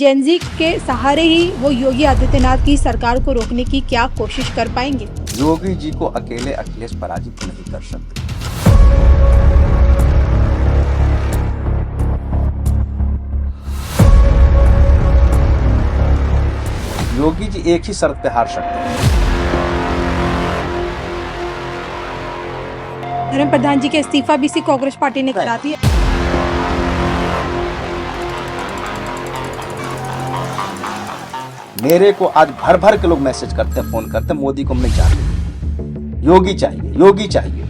Gen Z के सहारे ही वो योगी आदित्यनाथ की सरकार को रोकने की क्या कोशिश कर पाएंगे? योगी जी को अकेले अखिलेश पराजित नहीं कर सकते। योगी जी एक ही शर्त पे हार सकते हैं। धर्मेंद्र प्रधान जी के इस्तीफा भी इसी कांग्रेस पार्टी ने करा दिया। मेरे को आज भर भर के लोग मैसेज करते हैं, फोन करते हैं, मोदी को हम नहीं चाहते, योगी चाहिए, योगी चाहिए।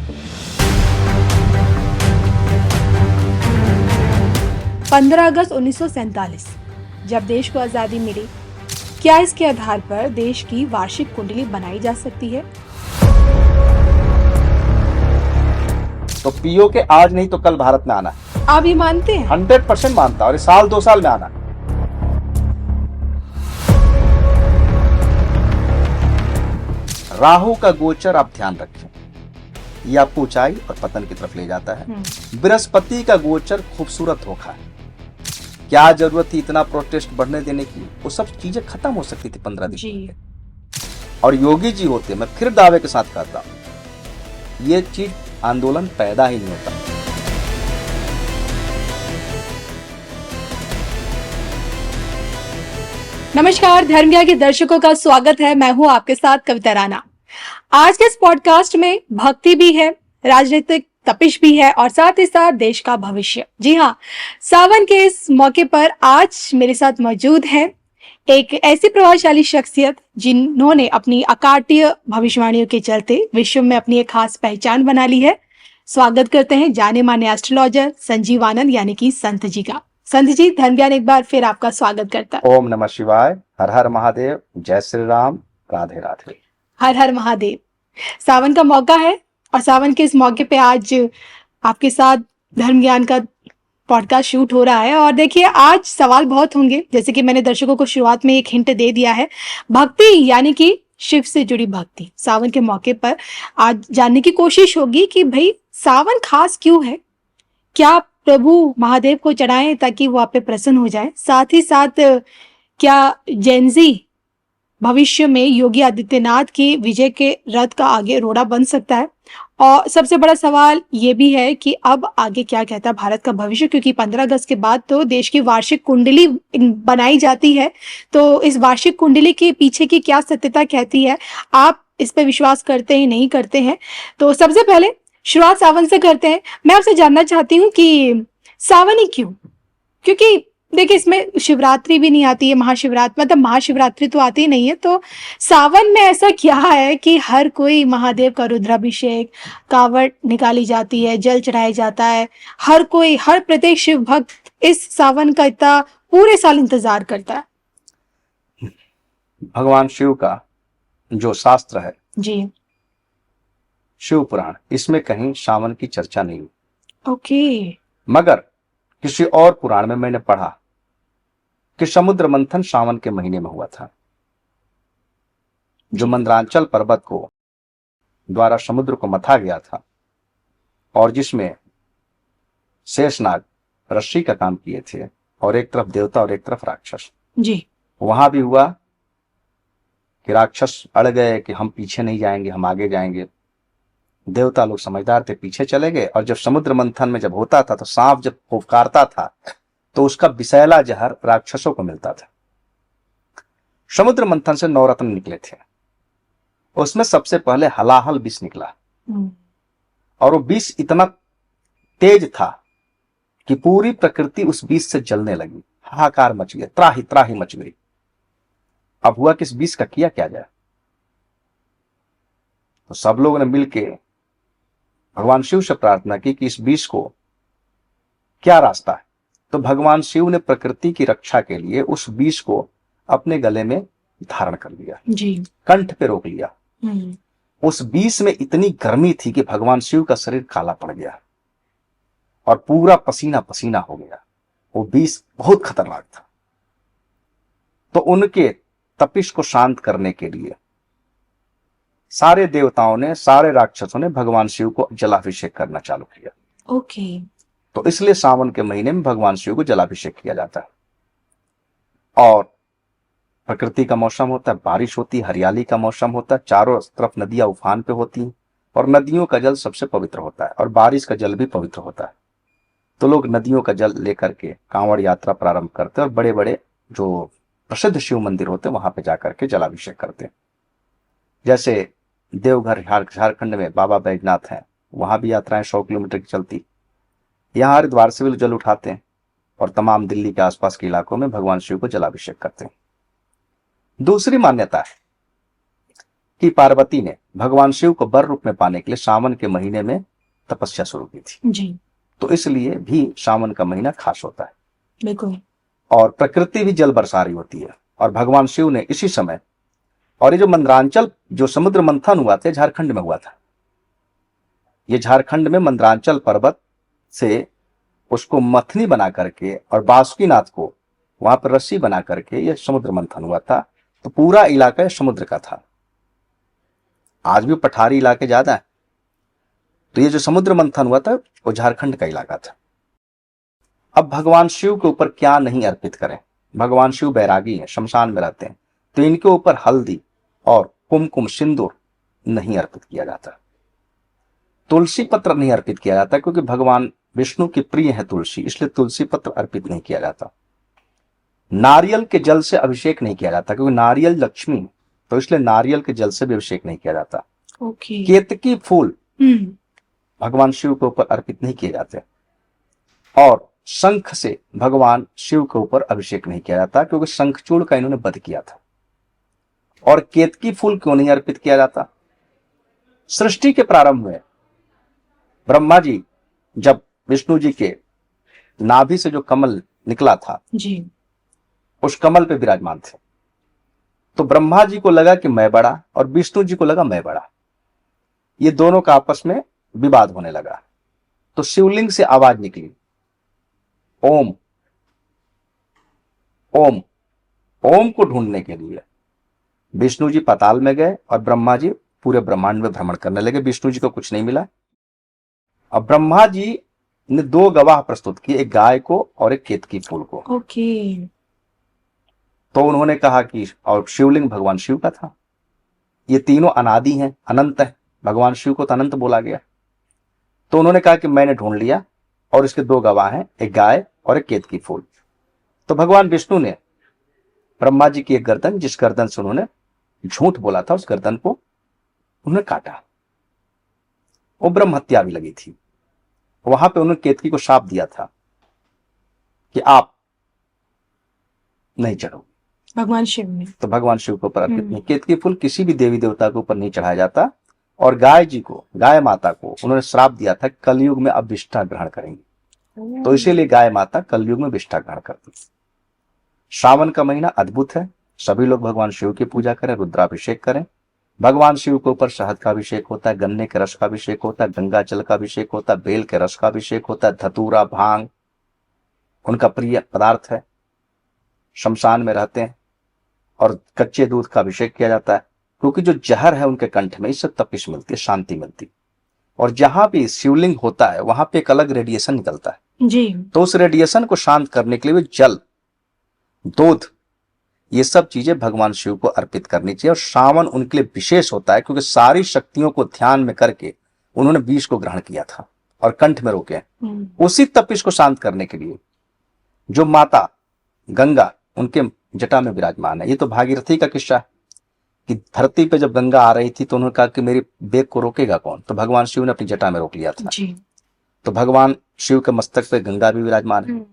15 अगस्त 1947 जब देश को आजादी मिली, क्या इसके आधार पर देश की वार्षिक कुंडली बनाई जा सकती है? तो पीओ के आज नहीं तो कल भारत में आना है। आप ये मानते हैं? 100% मानता और इस साल 2 साल में आना। राहु का गोचर आप ध्यान रखें, ये आपको ऊंचाई और पतन की तरफ ले जाता है। बृहस्पति का गोचर खूबसूरत धोखा है। क्या जरूरत थी इतना प्रोटेस्ट बढ़ने देने की? वो सब चीजें खत्म हो सकती थी 15 दिन जी। और योगी जी होते, मैं फिर दावे के साथ कहता हूं, ये चीज आंदोलन पैदा ही नहीं होता। नमस्कार, धर्म ज्ञान के दर्शकों का स्वागत है। मैं हूं आपके साथ कविता राणा। आज के इस पॉडकास्ट में भक्ति भी है, राजनीतिक तपिश भी है और साथ ही साथ देश का भविष्य। जी हाँ, सावन के इस मौके पर आज मेरे साथ मौजूद है एक ऐसी प्रभावशाली शख्सियत जिन्होंने अपनी अकाट्य भविष्यवाणियों के चलते विश्व में अपनी एक खास पहचान बना ली है। स्वागत करते हैं जाने माने एस्ट्रोलॉजर संजीव आनंद यानी कि संत जी का। संत जी, धर्म ज्ञान एक बार फिर आपका स्वागत करता है। ओम नमः शिवाय, हर हर महादेव, जय श्री राम, राधे राधे। हर हर महादेव। सावन का मौका है और सावन के इस मौके पे आज आपके साथ धर्म ज्ञान का पॉडकास्ट शूट हो रहा है। और देखिए, आज सवाल बहुत होंगे, जैसे कि मैंने दर्शकों को शुरुआत में एक हिंट दे दिया है। भक्ति यानी कि शिव से जुड़ी भक्ति सावन के मौके पर आज जानने की कोशिश होगी कि भाई सावन खास क्यों है, क्या प्रभु महादेव को चढ़ाएं ताकि वो आप पे प्रसन्न हो जाए, साथ ही साथ क्या जेनजी भविष्य में योगी आदित्यनाथ की विजय के रथ का आगे रोड़ा बन सकता है, और सबसे बड़ा सवाल ये भी है कि अब आगे क्या कहता है भारत का भविष्य, क्योंकि 15 अगस्त के बाद तो देश की वार्षिक कुंडली बनाई जाती है। तो इस वार्षिक कुंडली के पीछे की क्या सत्यता कहती है, आप इस पे विश्वास करते हैं नहीं करते हैं? तो सबसे पहले शुरुआत सावन से करते हैं। मैं आपसे जानना चाहती हूँ कि सावन ही क्यों? क्योंकि देखिए, इसमें शिवरात्रि भी नहीं आती है, महाशिवरात्रि मतलब महाशिवरात्रि तो आती नहीं है, तो सावन में ऐसा क्या है कि हर कोई महादेव का रुद्राभिषेक, कावड़ निकाली जाती है, जल चढ़ाया जाता है, हर कोई, हर प्रत्येक शिव भक्त इस सावन का इतना पूरे साल इंतजार करता है? भगवान शिव का जो शास्त्र है जी, शिव पुराण, इसमें कहीं सावन की चर्चा नहीं हुई। ओके। मगर किसी और पुराण में मैंने पढ़ा कि समुद्र मंथन सावन के महीने में हुआ था, जो मंदरांचल पर्वत को द्वारा समुद्र को मथा गया था और जिसमें शेषनाग रस्सी का काम किए थे, और एक तरफ देवता और एक तरफ राक्षस। जी, वहां भी हुआ कि राक्षस अड़ गए कि हम पीछे नहीं जाएंगे, हम आगे जाएंगे। देवता लोग समझदार थे, पीछे चले गए। और जब समुद्र मंथन में जब होता था तो सांप जब फुफकारता था तो उसका विषैला जहर राक्षसों को मिलता था। समुद्र मंथन से 9 रत्न निकले थे, उसमें सबसे पहले हलाहल विष निकला, और वो विष इतना तेज था कि पूरी प्रकृति उस विष से जलने लगी, हाहाकार मच गया, त्राही त्राही मच गई। अब हुआ कि इस विष का किया क्या जाए? तो सब लोगों ने मिलके भगवान शिव से प्रार्थना की कि इस विष को क्या रास्ता है। तो भगवान शिव ने प्रकृति की रक्षा के लिए उस विष को अपने गले में धारण कर लिया, जी, कंठ पे रोक लिया। उस विष में इतनी गर्मी थी कि भगवान शिव का शरीर काला पड़ गया और पूरा पसीना पसीना हो गया। वो विष बहुत खतरनाक था। तो उनके तपिश को शांत करने के लिए सारे देवताओं ने, सारे राक्षसों ने भगवान शिव को जलाभिषेक करना चालू किया। ओके। तो इसलिए सावन के महीने में भगवान शिव को जलाभिषेक किया जाता है। और प्रकृति का मौसम होता है, बारिश होती है, हरियाली का मौसम होता है, चारों तरफ नदियां उफान पे होती हैं और नदियों का जल सबसे पवित्र होता है और बारिश का जल भी पवित्र होता है। तो लोग नदियों का जल लेकर के कांवड़ यात्रा प्रारंभ करते हैं और बड़े बड़े जो प्रसिद्ध शिव मंदिर होते हैं वहां पे जाकर के जलाभिषेक करते हैं। जैसे देवघर झारखंड में बाबा बैजनाथ हैं, वहां भी यात्राएं 100 किलोमीटर की चलती। यहाँ हरिद्वार से भी लोग जल उठाते हैं और तमाम दिल्ली के आसपास के इलाकों में भगवान शिव को जलाभिषेक करते हैं। दूसरी मान्यता है कि पार्वती ने भगवान शिव को वर रूप में पाने के लिए सावन के महीने में तपस्या शुरू की थी जी। तो इसलिए भी सावन का महीना खास होता है। बिल्कुल। और प्रकृति भी जल बरसा रही होती है और भगवान शिव ने इसी समय, और ये जो मंदरांचल जो समुद्र मंथन हुआ था झारखंड में हुआ था, ये झारखंड में मंदरांचल पर्वत से उसको मथनी बना करके और बासुकीनाथ को वहां पर रस्सी बना करके ये समुद्र मंथन हुआ था। तो पूरा इलाका समुद्र का था। आज भी पठारी इलाके ज्यादा है, तो ये जो समुद्र मंथन हुआ था वो झारखंड का इलाका था। अब भगवान शिव के ऊपर क्या नहीं अर्पित करें। भगवान शिव बैरागी हैं, शमशान में रहते हैं, तो इनके ऊपर हल्दी और कुमकुम सिंदूर नहीं अर्पित किया जाता। तुलसी पत्र नहीं अर्पित किया जाता क्योंकि भगवान विष्णु की प्रिय है तुलसी, इसलिए तुलसी पत्र अर्पित नहीं किया जाता। नारियल के जल से अभिषेक नहीं किया जाता क्योंकि नारियल लक्ष्मी, तो इसलिए नारियल के जल से भी अभिषेक नहीं किया जाता। ओके। केतकी फूल भगवान शिव के ऊपर अर्पित नहीं किए जाते और शंख से भगवान शिव के ऊपर अभिषेक नहीं किया जाता क्योंकि शंखचूड़ का इन्होंने वध किया था। और केतकी फूल क्यों नहीं अर्पित किया जाता? सृष्टि के प्रारंभ में ब्रह्मा जी जब विष्णु जी के नाभि से जो कमल निकला था जी, उस कमल पे विराजमान थे, तो ब्रह्मा जी को लगा कि मैं बड़ा और विष्णु जी को लगा मैं बड़ा। ये दोनों का आपस में विवाद होने लगा, तो शिवलिंग से आवाज निकली, ओम ओम। ओम को ढूंढने के लिए विष्णु जी पाताल में गए और ब्रह्मा जी पूरे ब्रह्मांड में भ्रमण करने लगे। विष्णु जी को कुछ नहीं मिला। अब ब्रह्मा जी ने दो गवाह प्रस्तुत किए, एक गाय को और एक केतकी फूल को। ओके। तो उन्होंने कहा कि, और शिवलिंग भगवान शिव का था, ये तीनों अनादि हैं, अनंत है, भगवान शिव को तो अनंत बोला गया। तो उन्होंने कहा कि मैंने ढूंढ लिया और इसके दो गवाह हैं, एक गाय और एक केतकी फूल। तो भगवान विष्णु ने ब्रह्मा जी की एक गर्दन, जिस गर्दन से उन्होंने झूठ बोला था, उस गर्दन को उन्होंने काटा। वो ब्रह्म हत्या भी लगी थी। वहां पे उन्होंने केतकी को शाप दिया था कि आप नहीं चढ़ो, भगवान शिव ने। तो भगवान शिव को ऊपर अर्पित नहीं। केतकी फूल किसी भी देवी देवता के ऊपर नहीं चढ़ाया जाता। और गाय जी को, गाय माता को उन्होंने श्राप दिया था कलयुग में अब विष्ठा ग्रहण करेंगे, तो इसीलिए गाय माता कलयुग में विष्ठा ग्रहण करती। श्रावण का महीना अद्भुत है, सभी लोग भगवान शिव की पूजा करें, रुद्राभिषेक करें। भगवान शिव के ऊपर शहद का अभिषेक होता है, गन्ने के रस का अभिषेक होता है, गंगा जल का अभिषेक होता है, बेल के रस का अभिषेक होता है, धतूरा भांग उनका प्रिय पदार्थ है। शमशान में रहते हैं और कच्चे दूध का अभिषेक किया जाता है क्योंकि जो जहर है उनके कंठ में, इससे तपिश मिलती है, शांति मिलती। और जहां भी शिवलिंग होता है वहां पे एक अलग रेडिएशन निकलता है जी। तो उस रेडिएशन को शांत करने के लिए जल, दूध, ये सब चीजें भगवान शिव को अर्पित करनी चाहिए। और श्रावण उनके लिए विशेष होता है क्योंकि सारी शक्तियों को ध्यान में करके उन्होंने विष को ग्रहण किया था और कंठ में रोके। उसी तपिश को शांत करने के लिए जो माता गंगा उनके जटा में विराजमान है। ये तो भागीरथी का किस्सा है कि धरती पे जब गंगा आ रही थी तो उन्होंने कहा कि मेरी बेग को रोकेगा कौन, तो भगवान शिव ने अपनी जटा में रोक लिया था जी। तो भगवान शिव के मस्तक पे गंगा भी विराजमान है।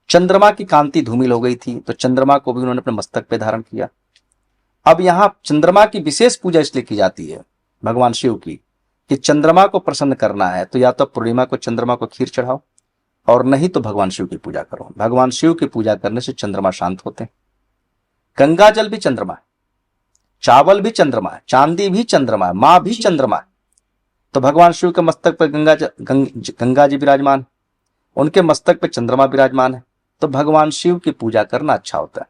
चंद्रमा की कांति धूमिल हो गई थी तो चंद्रमा को भी उन्होंने अपने मस्तक पे धारण किया। अब यहाँ चंद्रमा की विशेष पूजा इसलिए की जाती है भगवान शिव की कि चंद्रमा को प्रसन्न करना है तो या तो पूर्णिमा को चंद्रमा को खीर चढ़ाओ और नहीं तो भगवान शिव की पूजा करो। भगवान शिव की पूजा करने से चंद्रमा शांत होते हैं। गंगा जल भी चंद्रमा है, चावल भी चंद्रमा है, चांदी भी चंद्रमा है, माँ भी चंद्रमा है। तो भगवान शिव के मस्तक पर गंगा जी विराजमान, उनके मस्तक पे चंद्रमा विराजमान है, तो भगवान शिव की पूजा करना अच्छा होता है।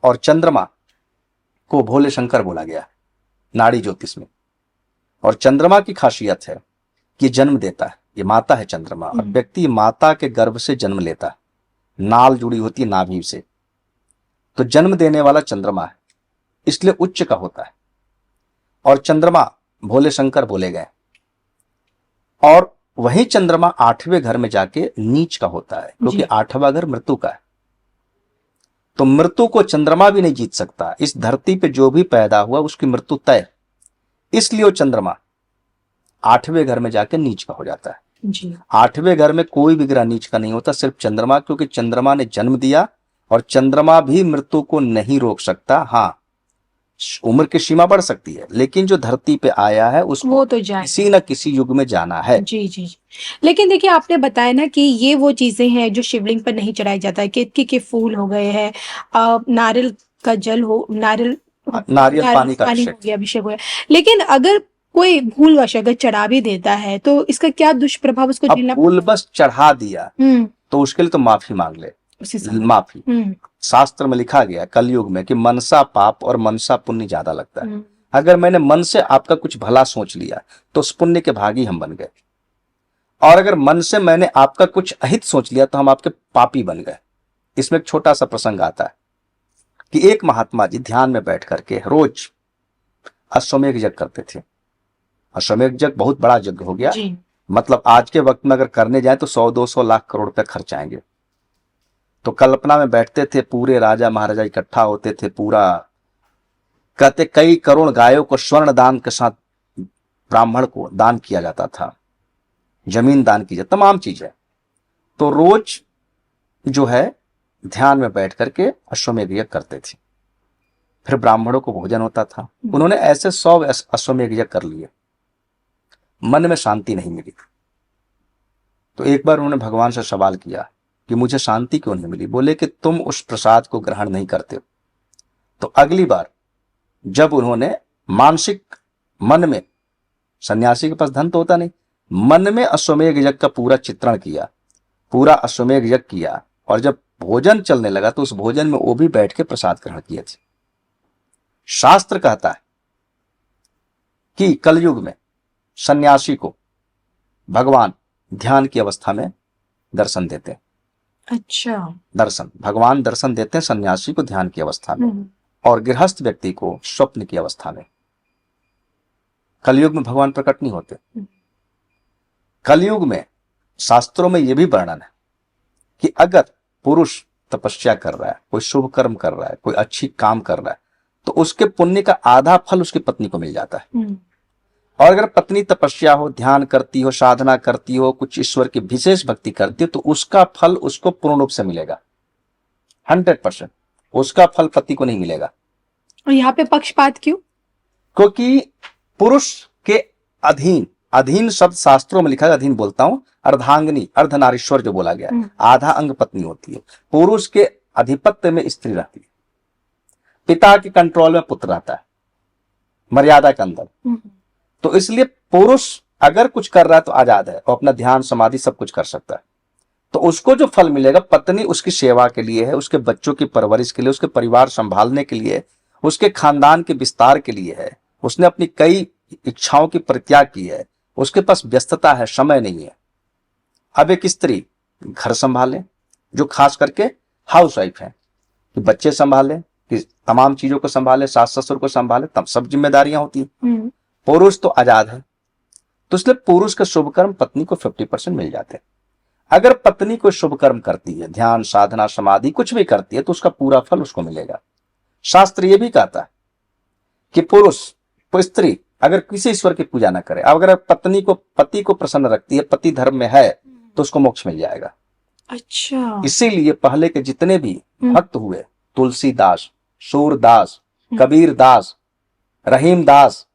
और चंद्रमा को भोले शंकर बोला गया है नाड़ी ज्योतिष में। और चंद्रमा की खासियत है कि जन्म देता है, ये माता है चंद्रमा, और व्यक्ति माता के गर्भ से जन्म लेता है, नाल जुड़ी होती है नाभि से। तो जन्म देने वाला चंद्रमा है, इसलिए उच्च का होता है। और चंद्रमा भोले शंकर बोले गए। और वही चंद्रमा 8वें घर में जाके नीच का होता है, क्योंकि 8वां घर मृत्यु का है। तो मृत्यु को चंद्रमा भी नहीं जीत सकता। इस धरती पे जो भी पैदा हुआ उसकी मृत्यु तय, इसलिए वो चंद्रमा 8वें घर में जाके नीच का हो जाता है। जी 8वें घर में कोई भी ग्रह नीच का नहीं होता, सिर्फ चंद्रमा, क्योंकि चंद्रमा ने जन्म दिया और चंद्रमा भी मृत्यु को नहीं रोक सकता। हाँ, उम्र की सीमा बढ़ सकती है, लेकिन जो धरती पे आया है उसको वो तो जाए। किसी न किसी युग में जाना है। जी जी जी। लेकिन देखिए आपने बताया ना कि ये वो चीजें हैं जो शिवलिंग पर नहीं चढ़ाई जाता है। केतकी के फूल हो गए हैं, नारियल का जल हो, नारियल नारियल पानी का हो अभिषेक। गया, अभिषेक हो गया। लेकिन अगर कोई भूलवश अगर चढ़ा भी देता है तो इसका क्या दुष्प्रभाव उसको अब झेलना फूल बस चढ़ा दिया तो उसके लिए तो माफी मांग ले, उसी समय। माफी। शास्त्र में लिखा गया है कलयुग में कि मनसा पाप और मनसा पुण्य ज्यादा लगता है। अगर मैंने मन से आपका कुछ भला सोच लिया तो उस पुण्य के भागी हम बन गए, और अगर मन से मैंने आपका कुछ अहित सोच लिया तो हम आपके पापी बन गए। इसमें एक छोटा सा प्रसंग आता है कि एक महात्मा जी ध्यान में बैठ करके रोज अश्वमेध यज्ञ करते थे। अश्वमेध यज्ञ बहुत बड़ा यज्ञ हो गया, मतलब आज के वक्त में अगर करने जाए तो 100-200 लाख करोड़ रुपए खर्च आएंगे। तो कल्पना में बैठते थे, पूरे राजा महाराजा इकट्ठा होते थे, पूरा कहते कई करोड़ गायों को स्वर्ण दान के साथ ब्राह्मण को दान किया जाता था, जमीन दान की जाती, तमाम चीजें। तो रोज जो है ध्यान में बैठ करके अश्वमेध यज्ञ करते थे। फिर ब्राह्मणों को भोजन होता था। उन्होंने ऐसे 100 अश्वमेध यज्ञ कर लिए, मन में शांति नहीं मिली। तो एक बार उन्होंने भगवान से सवाल किया कि मुझे शांति क्यों नहीं मिली? बोले कि तुम उस प्रसाद को ग्रहण नहीं करते हो। तो अगली बार जब उन्होंने मानसिक मन में, सन्यासी के पास धन तो होता नहीं, मन में अश्वमेध यज्ञ का पूरा चित्रण किया, पूरा अश्वमेध यज्ञ किया, और जब भोजन चलने लगा तो उस भोजन में वो भी बैठ के प्रसाद ग्रहण किए थे। शास्त्र कहता है कि कलयुग में सन्यासी को भगवान ध्यान की अवस्था में दर्शन देते हैं। अच्छा, दर्शन, भगवान दर्शन देते हैं सन्यासी को ध्यान की अवस्था में, और गृहस्थ व्यक्ति को स्वप्न की अवस्था में। कलयुग में भगवान प्रकट नहीं होते। कलयुग में शास्त्रों में यह भी वर्णन है कि अगर पुरुष तपस्या कर रहा है, कोई शुभ कर्म कर रहा है, कोई अच्छी काम कर रहा है, तो उसके पुण्य का आधा फल उसकी पत्नी को मिल जाता है। और अगर पत्नी तपस्या हो, ध्यान करती हो, साधना करती हो, कुछ ईश्वर की विशेष भक्ति करती हो, तो उसका फल उसको पूर्ण रूप से मिलेगा, 100%। उसका फल पति को नहीं मिलेगा। और यहाँ पे पक्षपात क्यों? क्योंकि पुरुष के अधीन, अधीन शब्द शास्त्रों में लिखा है, अधीन बोलता हूं, अर्धांगिनी, अर्धनारीश्वर जो बोला गया, आधा अंग पत्नी होती है। पुरुष के अधिपत्य में स्त्री रहती है, पिता के कंट्रोल में पुत्र रहता है, मर्यादा के अंदर। तो इसलिए पुरुष अगर कुछ कर रहा है तो आजाद है, और अपना ध्यान समाधि सब कुछ कर सकता है। तो उसको जो फल मिलेगा, पत्नी उसकी सेवा के लिए है, उसके बच्चों की परवरिश के लिए, उसके परिवार संभालने के लिए, उसके खानदान के विस्तार के लिए है। उसने अपनी कई इच्छाओं की परित्याग की है, उसके पास व्यस्तता है, समय नहीं है। अब एक स्त्री घर संभाले, जो खास करके हाउस वाइफ है, कि बच्चे संभाले, कि तमाम चीजों को संभाले, सास ससुर को संभाले, तब सब जिम्मेदारियां होती हैं। पुरुष तो आजाद है, तो इसलिए पुरुष के शुभ कर्म पत्नी को 50% मिल जाते हैं। अगर पत्नी को शुभ कर्म करती है, ध्यान साधना समाधि कुछ भी करती है, तो उसका पूरा फल उसको मिलेगा। शास्त्र ये भी कहता है कि पुरुष तो स्त्री अगर किसी ईश्वर की पूजा ना करे, अगर पत्नी को, पति को प्रसन्न रखती है, पति धर्म में है, तो उसको मोक्ष मिल जाएगा। अच्छा, इसीलिए पहले के जितने भी भक्त हुए, तुलसीदास, सूरदास, कबीर दास, रहीम दास,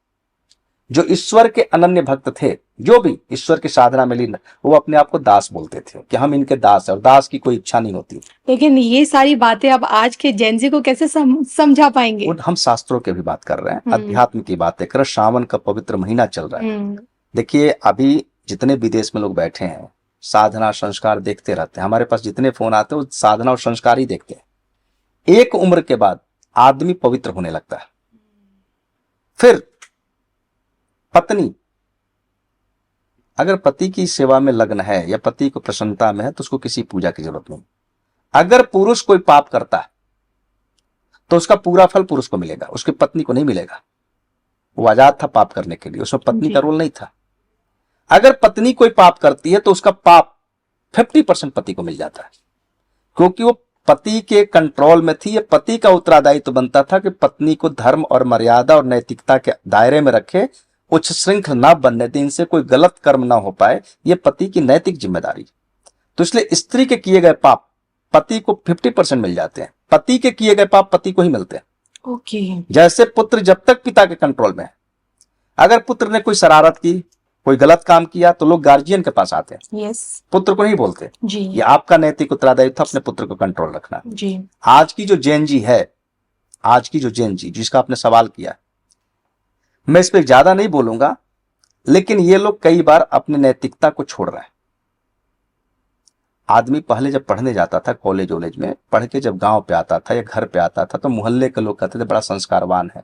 जो ईश्वर के अनन्य भक्त थे, जो भी ईश्वर की साधना में लीन, वो अपने आप को दास बोलते थे कि हम इनके दास हैं, और दास की कोई इच्छा नहीं होती। लेकिन ये सारी बातें अब आज के जेनजी को कैसे समझा पाएंगे? हम शास्त्रों की भी बात कर रहे हैं, अध्यात्म की बातें कर रहे हैं। श्रावण का पवित्र महीना चल रहा है। देखिए अभी जितने विदेश में लोग बैठे हैं, साधना संस्कार देखते रहते हैं। हमारे पास जितने फोन आते हैं वो साधना और संस्कार ही देखते हैं। एक उम्र के बाद आदमी पवित्र होने लगता है। फिर पत्नी अगर पति की सेवा में लग्न है या पति को प्रसन्नता में है, तो उसको किसी पूजा की जरूरत नहीं। अगर पुरुष कोई पाप करता है तो उसका पूरा फल पुरुष को मिलेगा, उसकी पत्नी को नहीं मिलेगा। वो आजाद था पाप करने के लिए, उसमें पत्नी जी। का रोल नहीं था। अगर पत्नी कोई पाप करती है तो उसका पाप 50% पति को मिल जाता है, क्योंकि वो पति के कंट्रोल में थी। ये पति का उत्तरदायित्व बनता था कि पत्नी को धर्म और मर्यादा और नैतिकता के दायरे में रखे, उच्च श्रृंखल ना बनने दे, इनसे कोई गलत कर्म ना हो पाए, ये पति की नैतिक जिम्मेदारी। तो इसलिए स्त्री के किए गए पाप पति को 50% मिल जाते हैं, पति के किए गए पाप पति को ही मिलते हैं। ओके। जैसे पुत्र जब तक पिता के कंट्रोल में है, अगर पुत्र ने कोई शरारत की, कोई गलत काम किया, तो लोग गार्जियन के पास आते हैं, यस। पुत्र को नहीं बोलते। जी। ये आपका नैतिक उत्तरदायित्व था अपने पुत्र को कंट्रोल रखना। जी। आज की जो जेन जी है, आज की जो जेन जी जिसका आपने सवाल किया, मैं इस पर ज्यादा नहीं बोलूंगा, लेकिन ये लोग कई बार अपनी नैतिकता को छोड़ रहे हैं। आदमी पहले जब पढ़ने जाता था कॉलेज वॉलेज में, पढ़ के जब गांव पे आता था या घर पे आता था, तो मोहल्ले के लोग कहते थे बड़ा संस्कारवान है,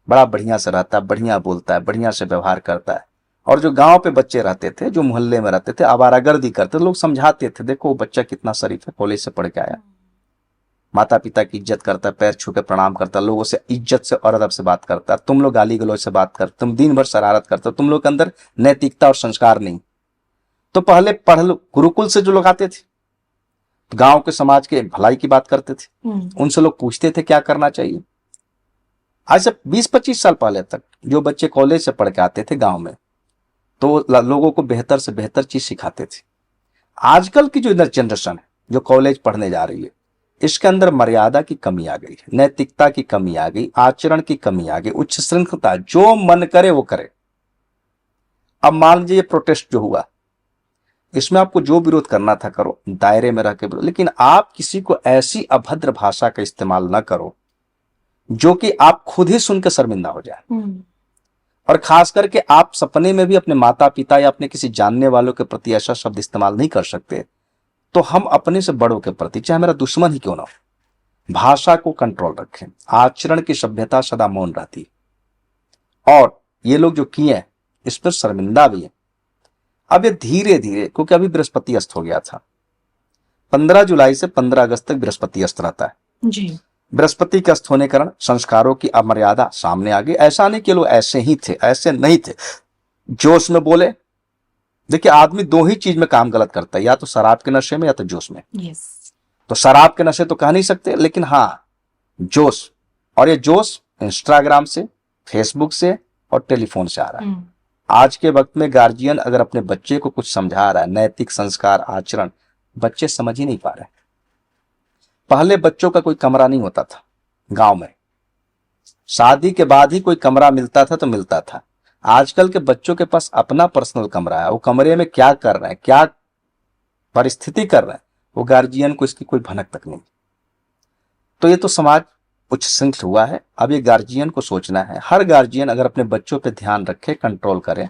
बड़ा बढ़िया से रहता है, बढ़िया बोलता है, बढ़िया से व्यवहार करता है। और जो गांव पे बच्चे रहते थे, जो मोहल्ले में रहते थे, आवारागर्दी करते, लोग समझाते थे, देखो वो बच्चा कितना शरीफ है, कॉलेज से पढ़ के आया, माता पिता की इज्जत करता है, पैर छू के प्रणाम करता है, लोगों से इज्जत से और अदब से बात करता है। तुम लोग गाली गलौज से बात करते, तुम दिन भर शरारत करते हो, तुम लोग के अंदर नैतिकता और संस्कार नहीं। तो पहले पढ़ लो, गुरुकुल से जो लोग आते थे, गांव के समाज के भलाई की बात करते थे, उनसे लोग पूछते थे क्या करना चाहिए। आज से 20-25 साल पहले तक जो बच्चे कॉलेज से पढ़ के आते थे गांव में, तो लोगों को बेहतर से बेहतर चीज सिखाते थे। आजकल की जो जनरेशन है जो कॉलेज पढ़ने जा रही है, इसके अंदर मर्यादा की कमी आ गई, नैतिकता की कमी आ गई, आचरण की कमी आ गई, उच्च श्रृंखलता, जो मन करे वो करे। अब मान लीजिए ये प्रोटेस्ट जो हुआ, इसमें आपको जो विरोध करना था करो, दायरे में रह के विरोध, लेकिन आप किसी को ऐसी अभद्र भाषा का इस्तेमाल न करो जो कि आप खुद ही सुन के शर्मिंदा हो जाए। और खास करके आप सपने में भी अपने माता पिता या अपने किसी जानने वालों के प्रति ऐसा शब्द इस्तेमाल नहीं कर सकते। तो हम अपने से बड़ों के प्रति, चाहे मेरा दुश्मन ही क्यों ना हो, भाषा को कंट्रोल रखें। आचरण की सभ्यता सदा मौन रहती है, और ये लोग जो किए हैं इस पर शर्मिंदा भी है। अब ये धीरे धीरे, क्योंकि अभी बृहस्पति अस्त हो गया था, 15 जुलाई से 15 अगस्त तक बृहस्पति अस्त रहता है जी। बृहस्पति के अस्त होने के कारण संस्कारों की अमर्यादा सामने आ गई। ऐसा नहीं कि लोग ऐसे ही थे, ऐसे नहीं थे, जोश में बोले। देखिए आदमी दो ही चीज में काम गलत करता है, या तो शराब के नशे में या तो जोश में। यस। तो शराब के नशे तो कह नहीं सकते, लेकिन हाँ जोश, और ये जोश इंस्टाग्राम से, फेसबुक से और टेलीफोन से आ रहा है। आज के वक्त में गार्जियन अगर अपने बच्चे को कुछ समझा रहा है, नैतिक संस्कार आचरण, बच्चे समझ ही नहीं पा रहे। पहले बच्चों का कोई कमरा नहीं होता था गांव में, शादी के बाद ही कोई कमरा मिलता था तो मिलता था। आजकल के बच्चों के पास अपना पर्सनल कमरा है, वो कमरे में क्या कर रहे हैं, क्या परिस्थिति कर रहे हैं, वो गार्जियन को इसकी कोई भनक तक नहीं। तो ये तो समाज उच्च श्रृंखल हुआ है। अब ये गार्जियन को सोचना है। हर गार्जियन अगर अपने बच्चों पे ध्यान रखे, कंट्रोल करे,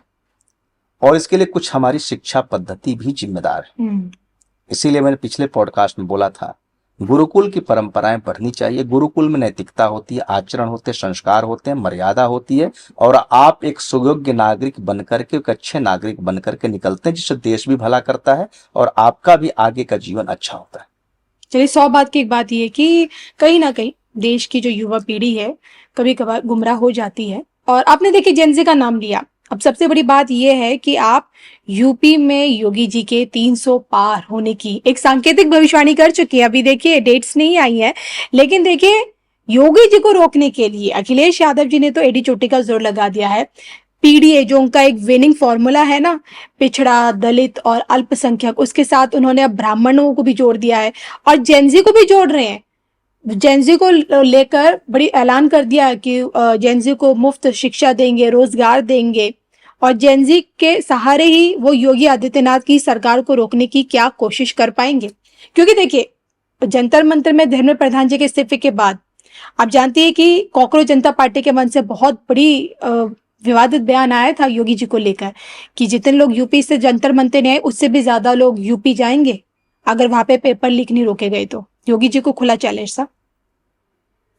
और इसके लिए कुछ हमारी शिक्षा पद्धति भी जिम्मेदार है। इसीलिए मैंने पिछले पॉडकास्ट में बोला था, गुरुकुल की परंपराएं बढ़नी चाहिए। गुरुकुल में नैतिकता होती है, आचरण होते हैं, संस्कार होते हैं, मर्यादा होती है, और आप एक सुयोग्य नागरिक बनकर के, एक अच्छे नागरिक बनकर के निकलते हैं, जिससे देश भी भला करता है और आपका भी आगे का जीवन अच्छा होता है। चलिए, 100 बात की एक बात ये कि कहीं ना कहीं देश की जो युवा पीढ़ी है कभी कभार गुमराह हो जाती है। और आपने देखिए जेनजी का नाम लिया, अब सबसे बड़ी बात यह है कि आप यूपी में योगी जी के 300 पार होने की एक सांकेतिक भविष्यवाणी कर चुकी है। अभी देखिए डेट्स नहीं आई है, लेकिन देखिए योगी जी को रोकने के लिए अखिलेश यादव जी ने तो एडी चोटी का जोर लगा दिया है। पीडीए जो उनका एक विनिंग फॉर्मूला है ना, पिछड़ा, दलित और अल्पसंख्यक, उसके साथ उन्होंने अब ब्राह्मणों को भी जोड़ दिया है और जेनजी को भी जोड़ रहे हैं। जेनजी को लेकर बड़ी ऐलान कर दिया कि जेनजी को मुफ्त शिक्षा देंगे, रोजगार देंगे, और जेनजी के सहारे ही वो योगी आदित्यनाथ की सरकार को रोकने की क्या कोशिश कर पाएंगे। क्योंकि देखिए जंतर मंतर में धर्मेंद्र प्रधान जी के इस्तीफे के बाद आप जानती है कि कॉकरोच जनता पार्टी के मन से बहुत बड़ी विवादित बयान आया था योगी जी को लेकर कि जितने लोग यूपी से जंतर मंतर नहीं आए, उससे भी ज्यादा लोग यूपी जाएंगे अगर वहां पे पेपर लीक नहीं रोके गए तो। योगी जी को खुला चैलेंज था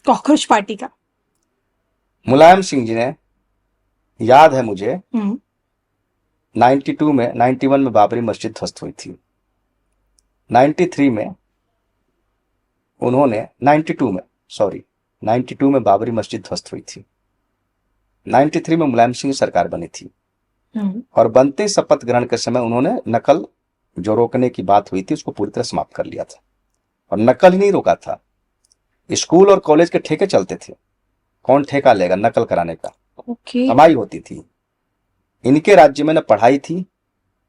कॉकरोच पार्टी का। मुलायम सिंह जी ने, याद है मुझे, 91 में बाबरी मस्जिद ध्वस्त हुई थी। 93 में उन्होंने, 92 में, सॉरी 92 में बाबरी मस्जिद ध्वस्त हुई थी, 93 में मुलायम सिंह की सरकार बनी थी, और बनते शपथ ग्रहण के समय उन्होंने नकल जो रोकने की बात हुई थी उसको पूरी तरह समाप्त कर लिया था। और नकल ही नहीं रोका था, स्कूल और कॉलेज के ठेके चलते थे, कौन ठेका लेगा नकल कराने का, कमाई होती थी। इनके राज्य में न पढ़ाई थी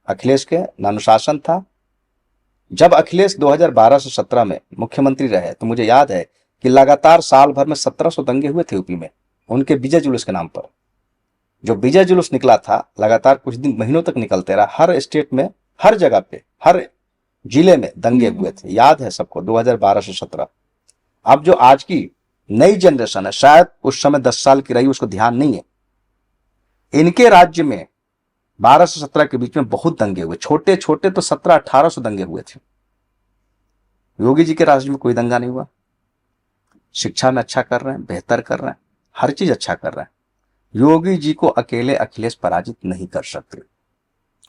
अखिलेश के, न अनुशासन था। जब अखिलेश 2012 से 17 में मुख्यमंत्री रहे तो मुझे याद है कि लगातार साल भर में 1700 दंगे हुए थे यूपी में, उनके विजय जुलूस के नाम पर। जो विजय जुलूस निकला था लगातार कुछ दिन महीनों तक निकलते रहा, हर स्टेट में, हर जगह पे, हर जिले में दंगे हुए थे, याद है सबको, 2012 से 17। अब जो आज की नई जनरेशन है, शायद उस समय 10 साल की रही, उसको ध्यान नहीं है। इनके राज्य में 12 से 17 के बीच में बहुत दंगे हुए, छोटे छोटे तो 1700-1800 दंगे हुए थे। योगी जी के राज्य में कोई दंगा नहीं हुआ। शिक्षा में अच्छा कर रहे हैं, बेहतर कर रहे हैं, हर चीज अच्छा कर रहे हैं। योगी जी को अकेले अखिलेश पराजित नहीं कर सकते।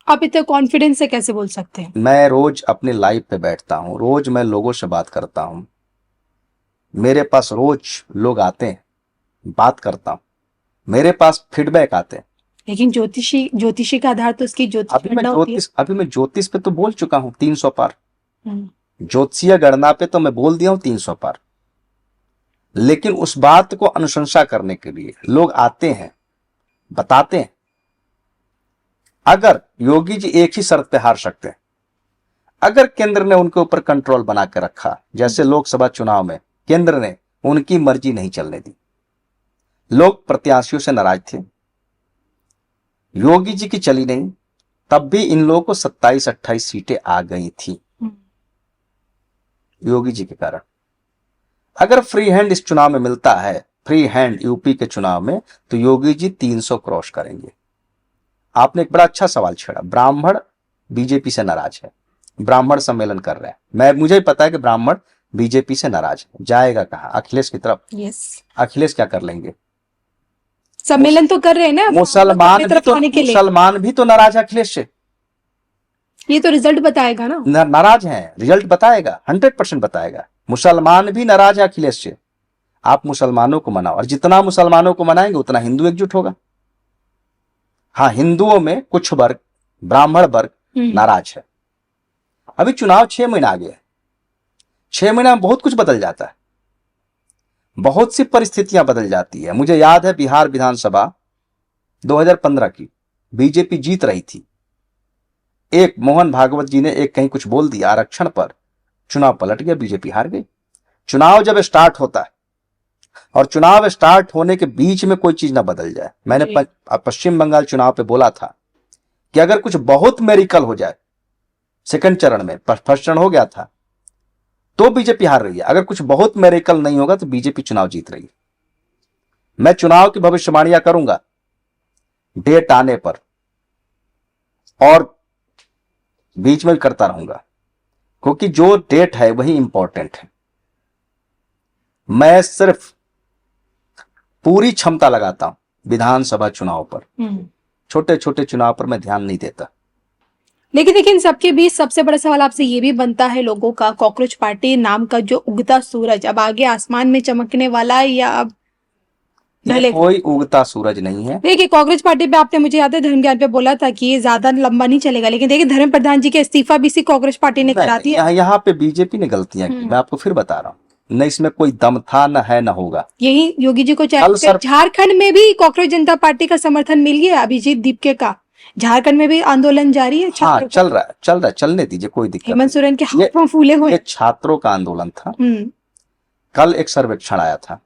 आप इतने कॉन्फिडेंस से कैसे बोल सकते हैं? मैं रोज अपने लाइव पे बैठता हूं, रोज मैं लोगों से बात करता हूं, मेरे पास रोज लोग आते हैं, बात करता हूं, मेरे पास फीडबैक आते हैं। लेकिन ज्योतिषी का आधार तो उसकी अभी मैं ज्योतिष पे तो बोल चुका हूं 300 पार, हम्म। ज्योतिषीय गणना पे तो मैं बोल दिया हूं 300 पार। लेकिन उस बात को अनुशंसा करने के लिए लोग आते हैं, बताते हैं। अगर योगी जी एक ही शर्त पे हार सकते हैं, अगर केंद्र ने उनके ऊपर कंट्रोल बना के रखा, जैसे लोकसभा चुनाव में केंद्र ने उनकी मर्जी नहीं चलने दी, लोग प्रत्याशियों से नाराज थे, योगी जी की चली नहीं, तब भी इन लोगों को 27-28 सीटें आ गई थी योगी जी के कारण। अगर फ्री हैंड इस चुनाव में मिलता है, फ्री हैंड यूपी के चुनाव में, तो योगी जी 300 क्रॉस करेंगे। आपने एक बड़ा अच्छा सवाल छेड़ा, ब्राह्मण बीजेपी से नाराज है, ब्राह्मण सम्मेलन कर रहे हैं। मुझे पता है कि ब्राह्मण बीजेपी से नाराज है, जाएगा कहां? अखिलेश की तरफ। अखिलेश क्या कर लेंगे? सम्मेलन तो कर रहे हैं ना, मुसलमान भी तो नाराज है अखिलेश से। ये तो रिजल्ट बताएगा ना, नाराज हैं, रिजल्ट बताएगा, 100% बताएगा। मुसलमान भी नाराज है अखिलेश से। आप मुसलमानों को मनाओ, और जितना मुसलमानों को मनाएंगे उतना हिंदू एकजुट होगा। हाँ, हिंदुओं में कुछ वर्ग, ब्राह्मण वर्ग नाराज है। अभी चुनाव 6 महीना आ गया है, 6 महीना में बहुत कुछ बदल जाता है, बहुत सी परिस्थितियां बदल जाती है। मुझे याद है बिहार विधानसभा 2015 की, बीजेपी जीत रही थी, एक मोहन भागवत जी ने एक कहीं कुछ बोल दिया आरक्षण पर, चुनाव पलट गया, बीजेपी हार गई। चुनाव जब स्टार्ट होता है और चुनाव स्टार्ट होने के बीच में कोई चीज ना बदल जाए, मैंने पश्चिम बंगाल चुनाव पे बोला था कि अगर कुछ बहुत मेरिकल हो जाए, सेकंड चरण में, फर्स्ट चरण हो गया था, तो बीजेपी हार रही है। अगर कुछ बहुत मेरिकल नहीं होगा तो बीजेपी चुनाव जीत रही है। मैं चुनाव की भविष्यवाणियां करूंगा डेट आने पर, और बीच में करता रहूंगा, क्योंकि जो डेट है वही इंपॉर्टेंट है। मैं सिर्फ पूरी क्षमता लगाता हूं विधानसभा चुनाव पर, छोटे छोटे चुनाव पर मैं ध्यान नहीं देता। लेकिन सबके बीच सबसे बड़ा सवाल आपसे ये भी बनता है लोगों का, कॉकरोच पार्टी नाम का जो उगता सूरज अब आगे आसमान में चमकने वाला है या अब कोई उगता सूरज नहीं है। देखिए, कांग्रेस पार्टी पे आपने, मुझे याद है, धर्म ज्ञान पे बोला था कि ये ज्यादा लंबा नहीं चलेगा, लेकिन देखिए धर्म प्रधान जी के इस्तीफा भी इसी कांग्रेस पार्टी ने करा दिया। यहाँ पे बीजेपी ने गलतियां की, मैं आपको फिर बता रहा हूँ, न इसमें कोई दम था, न है, न होगा। यही योगी जी को चाहिए। झारखंड में भी कांग्रेस जनता पार्टी का समर्थन मिल गया अभिजीत दीपके का, झारखंड में भी आंदोलन जारी है। हाँ, चल रहा है, चलने दीजिए, कोई दिक्कत नहीं। हेमंत सोरेन के हाथ फूले हुए। छात्रों का आंदोलन था। कल एक सर्वेक्षण आया था,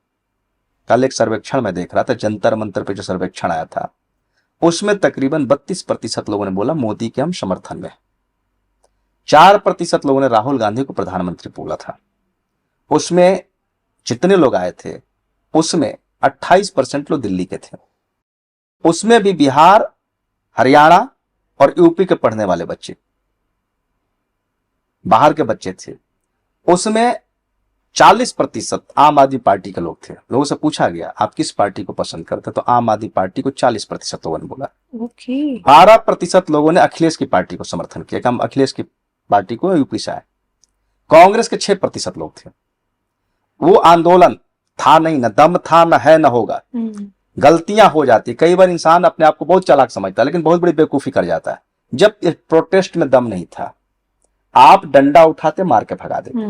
कल एक सर्वेक्षण में देख रहा था, जंतर मंतर पे जो सर्वेक्षण आया था, उसमें तकरीबन 32% लोगों ने बोला मोदी के हम समर्थन में, 4% लोगों ने राहुल गांधी को प्रधानमंत्री बोला था। उसमें जितने लोग आए थे उसमें 28% लोग दिल्ली के थे, उसमें भी बिहार, हरियाणा और यूपी के पढ़ने वाले बच्चे, बाहर के बच्चे थे। उसमें 40% आम आदमी पार्टी के लोग थे। लोगों से पूछा गया आप किस पार्टी को पसंद करते, तो आम आदमी पार्टी को 40% लोगों ने बोला। 12% लोगों ने अखिलेश की पार्टी को समर्थन किया कि हम अखिलेश की पार्टी को यूपी से आए। कांग्रेस के 6% लोग थे। वो आंदोलन था नहीं, न दम था, न है, न होगा। गलतियां हो जाती, कई बार इंसान अपने आप को बहुत चालाक समझता है लेकिन बहुत बड़ी बेवकूफी कर जाता है। जब इस प्रोटेस्ट में दम नहीं था, आप डंडा उठाते मार के भगा देते।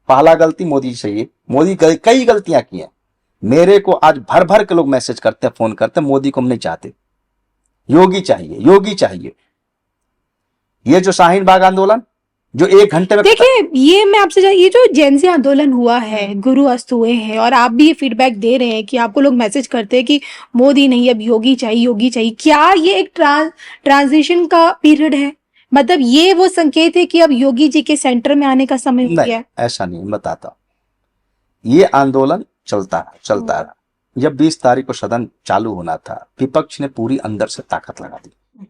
पहला गलती मोदी से ये, मोदी कई गलतियां की हैं। मेरे को आज भर भर के लोग मैसेज करते हैं, फोन करते हैं, मोदी को हम नहीं चाहते, योगी चाहिए, योगी चाहिए। ये जो शाहीन बाग आंदोलन जो 1 घंटे में, देखिए ये मैं आपसे ये जो जेनजी आंदोलन हुआ है, गुरु अस्त हुए हैं, और आप भी ये फीडबैक दे रहे हैं कि आपको लोग मैसेज करते हैं कि मोदी नहीं अब योगी चाहिए, योगी चाहिए। क्या ये एक ट्रांजिशन का पीरियड है? मतलब ये वो संकेत है कि अब योगी जी के सेंटर में आने का समय हो गया है? ऐसा नहीं, बताता। ये आंदोलन चलता रहा। जब 20 तारीख को सदन चालू होना था, विपक्ष ने पूरी अंदर से ताकत लगा दी।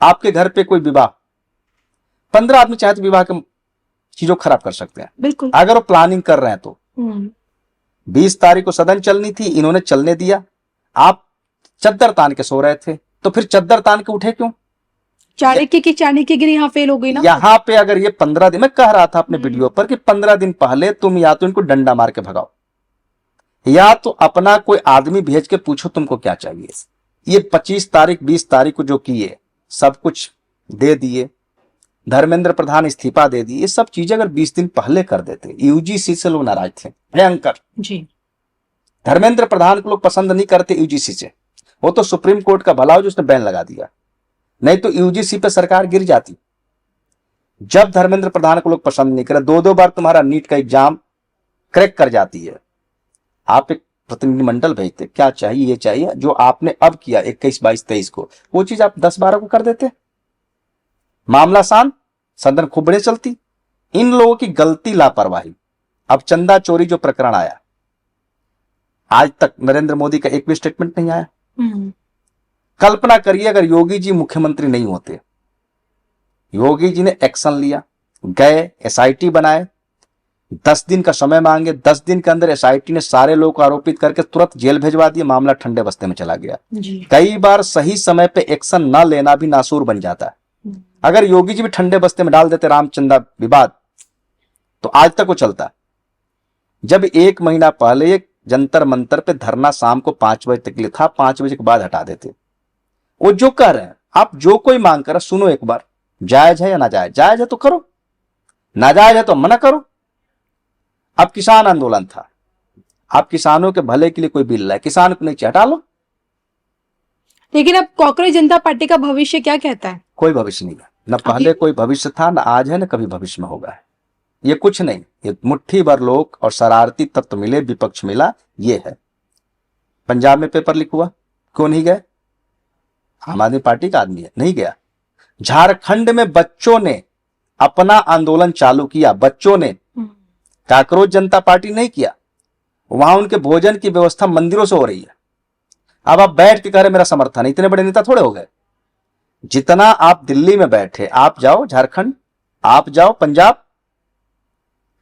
आपके घर पे कोई विवाह, 15 आदमी चाहे तो विवाह के चीजों खराब कर सकते हैं, बिल्कुल, अगर वो प्लानिंग कर रहे हैं तो। 20 तारीख को सदन चलनी थी, इन्होंने चलने दिया। आप चद्दर तान के सो रहे थे, तो फिर चद्दर तान के उठे क्यों? चाणक्यगिरी यहाँ फेल हो गई ना। यहाँ पे अगर ये 15 दिन, मैं कह रहा था अपने वीडियो पर कि 15 दिन पहले तुम या तो इनको डंडा मार के भगाओ, या तो अपना कोई आदमी भेज के पूछो तुमको क्या चाहिए। ये 25 तारीख 20 तारीख को जो किए, सब कुछ दे दिए, धर्मेंद्र प्रधान इस्तीफा दे दिए। ये सब चीजें अगर 20 दिन पहले कर देते, यूजीसी से लोग नाराज थे, भयंकर जी। धर्मेंद्र प्रधान को लोग पसंद नहीं करते यूजीसी से, वो तो सुप्रीम कोर्ट का भला हो जो उसने बैन लगा दिया, नहीं तो यूजीसी पे सरकार गिर जाती। जब धर्मेंद्र प्रधान को लोग पसंद नहीं करे, 2-2 बार तुम्हारा नीट का एग्जाम क्रैक कर जाती है, आप एक प्रतिनिधिमंडल भेजते, क्या चाहिए, ये चाहिए, जो आपने अब किया 21, 22, 23 को, वो चीज आप 10-12 को कर देते, मामला शांत, सदन खूब बढ़िया चलती। इन लोगों की गलती, लापरवाही। अब चंदा चोरी जो प्रकरण आया, आज तक नरेंद्र मोदी का एक भी स्टेटमेंट नहीं आया। कल्पना करिए अगर योगी जी मुख्यमंत्री नहीं होते, योगी जी ने एक्शन लिया, गए एसआईटी बनाए, 10 दिन का समय मांगे, 10 दिन के अंदर एसआईटी ने सारे लोगों को आरोपित करके तुरंत जेल भिजवा दिया, मामला ठंडे बस्ते में चला गया। कई बार सही समय पे एक्शन न लेना भी नासूर बन जाता है। अगर योगी जी भी ठंडे बस्ते में डाल देते रामचंदा विवाद, तो आज तक वो चलता। जब 1 महीना पहले एक जंतर मंतर पे धरना शाम को 5 बजे तक था, 5 बजे के बाद हटा देते। वो जो कह रहे हैं, आप जो कोई मांग कर सुनो एक बार, जायज है या नाजायज, जायज है तो करो, नाजायज है तो मना करो। अब किसान आंदोलन था, आप किसानों के भले के लिए कोई बिल लाए, किसान को नहीं हटा लो। लेकिन अब कॉकरोच जनता पार्टी का भविष्य क्या कहता है? कोई भविष्य नहीं है, न पहले कोई भविष्य था, न आज है, न कभी भविष्य में होगा। ये कुछ नहीं, ये मुट्ठी भर लोग और शरारती तत्व मिले, विपक्ष मिला, ये है। पंजाब में पेपर लीक हुआ, क्यों नहीं गए? आम आदमी पार्टी का आदमी है, नहीं गया। झारखंड में बच्चों ने अपना आंदोलन चालू किया, बच्चों ने, काकरोच जनता पार्टी नहीं किया। वहां उनके भोजन की व्यवस्था मंदिरों से हो रही है। अब आप बैठ के कह रहे मेरा समर्थन, इतने बड़े नेता थोड़े हो गए। जितना आप दिल्ली में बैठे, आप जाओ झारखंड, आप जाओ पंजाब,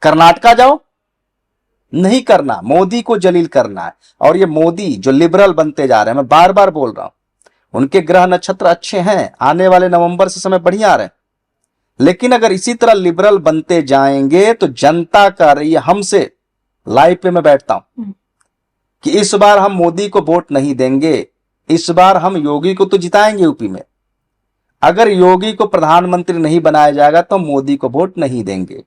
कर्नाटका जाओ, नहीं करना, मोदी को जलील करना है। और ये मोदी जो लिबरल बनते जा रहे हैं, मैं बार बार बोल रहा हूं, उनके ग्रह नक्षत्र अच्छे हैं, आने वाले नवंबर से समय बढ़िया आ रहे हैं, लेकिन अगर इसी तरह लिबरल बनते जाएंगे तो जनता कह रही है हमसे, लाइव पे मैं बैठता हूं कि इस बार हम मोदी को वोट नहीं देंगे, इस बार हम योगी को तो जिताएंगे यूपी में। अगर योगी को प्रधानमंत्री नहीं बनाया जाएगा तो मोदी को वोट नहीं देंगे।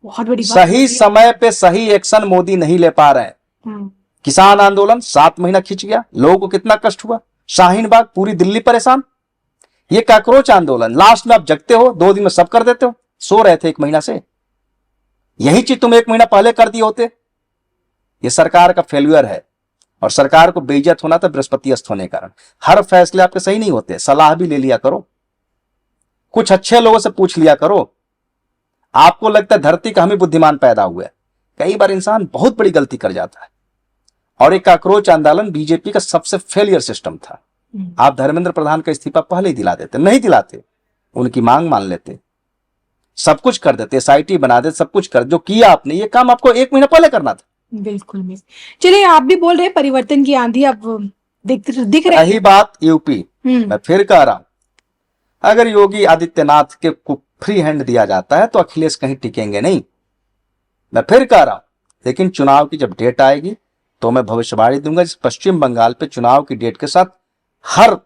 बहुत बड़ी बात। सही समय पे सही एक्शन मोदी नहीं ले पा रहे हैं। किसान आंदोलन 7 महीना खिंच गया, लोगों को कितना कष्ट हुआ। शाहीन बाग, पूरी दिल्ली परेशान। ये काकरोच आंदोलन, लास्ट में आप जगते हो, 2 दिन में सब कर देते हो। सो रहे थे 1 महीना से, यही चीज तुम 1 महीना पहले कर दिए होते। ये सरकार का फेल्यूर है, और सरकार को बेइज्जत होना था बृहस्पति अस्त होने के कारण। हर फैसले आपके सही नहीं होते, सलाह भी ले लिया करो, कुछ अच्छे लोगों से पूछ लिया करो। आपको लगता है धरती का हम ही बुद्धिमान पैदा हुए, कई बार इंसान बहुत बड़ी गलती कर जाता है। और एक काकरोच आंदोलन बीजेपी का सबसे फेलियर सिस्टम था। आप धर्मेंद्र प्रधान का इस्तीफा पहले ही दिला देते, नहीं दिलाते, उनकी मांग मान लेते, सब कुछ कर देते, एसआईटी बना देते, सब कुछ कर। जो किया आपने, ये काम आपको 1 महीना पहले करना था। बिल्कुल मिस। चलिए, आप भी बोल रहे परिवर्तन की आंधी अब दिख रही है। रही बात यूपी, मैं फिर कह रहा हूं, अगर योगी आदित्यनाथ के को फ्री हैंड दिया जाता है तो अखिलेश कहीं टिकेंगे नहीं। मैं फिर कह रहा हूं, लेकिन चुनाव की जब डेट आएगी तो मैं भविष्यवाणी दूंगा, जिस पश्चिम बंगाल पे चुनाव की डेट के साथ हर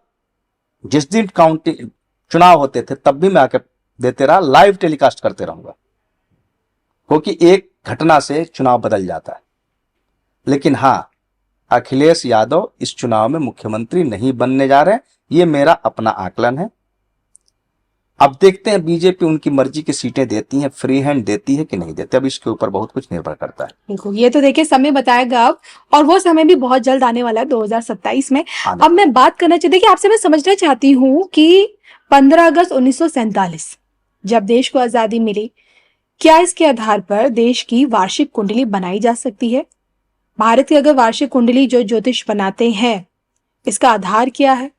जिस दिन काउंटिंग चुनाव होते थे तब भी मैं आके देते रहा, लाइव टेलीकास्ट करते रहूंगा, क्योंकि एक घटना से चुनाव बदल जाता है। लेकिन हाँ, अखिलेश यादव इस चुनाव में मुख्यमंत्री नहीं बनने जा रहे हैं, ये मेरा अपना आकलन है। अब देखते हैं बीजेपी उनकी मर्जी की सीटें देती है, फ्री हैंड देती है कि नहीं देती, अब इसके ऊपर बहुत कुछ निर्भर करता है। बिल्कुल, ये तो देखिए समय बताएगा अब, और वो समय भी बहुत जल्द आने वाला है 2027 में। आने अब मैं बात करना चाहती, देखिए आपसे मैं समझना चाहती हूँ कि 15 अगस्त 1947 जब देश को आजादी मिली, क्या इसके आधार पर देश की वार्षिक कुंडली बनाई जा सकती है? भारत की अगर वार्षिक कुंडली जो ज्योतिष बनाते हैं, इसका आधार क्या है?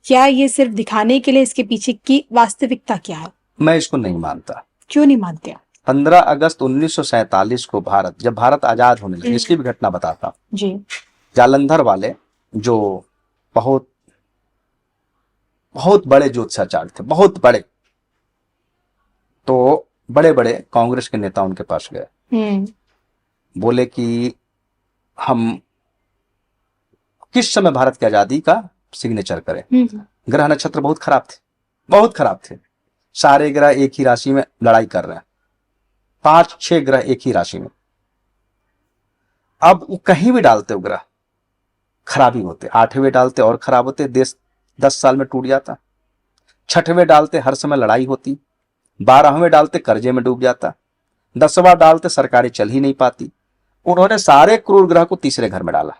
क्या ये सिर्फ दिखाने के लिए, इसके पीछे की वास्तविकता क्या है? मैं इसको नहीं मानता। क्यों नहीं मानते? 15 अगस्त 1947 को जब भारत आजाद होने लगा, इसकी भी घटना बताता हूं। जी। जालंधर वाले जो बहुत बहुत बड़े ज्योतिषाचार्य थे, बहुत बड़े, तो बड़े बड़े कांग्रेस के नेता उनके पास गए, बोले कि हम किस समय भारत की आजादी का सिग्नेचर करें। ग्रह नक्षत्र बहुत खराब थे, बहुत खराब थे, सारे ग्रह एक ही राशि में लड़ाई कर रहे हैं, 5-6 ग्रह एक ही राशि में। अब वो कहीं भी डालते, वो ग्रह खराबी होते, 8वें डालते और खराब होते, देश 10 साल में टूट जाता। 6वें डालते हर समय लड़ाई होती, 12वें डालते कर्जे में डूब जाता, 10वां डालते सरकारें चल ही नहीं पाती। उन्होंने सारे क्रूर ग्रह को तीसरे घर में डाला।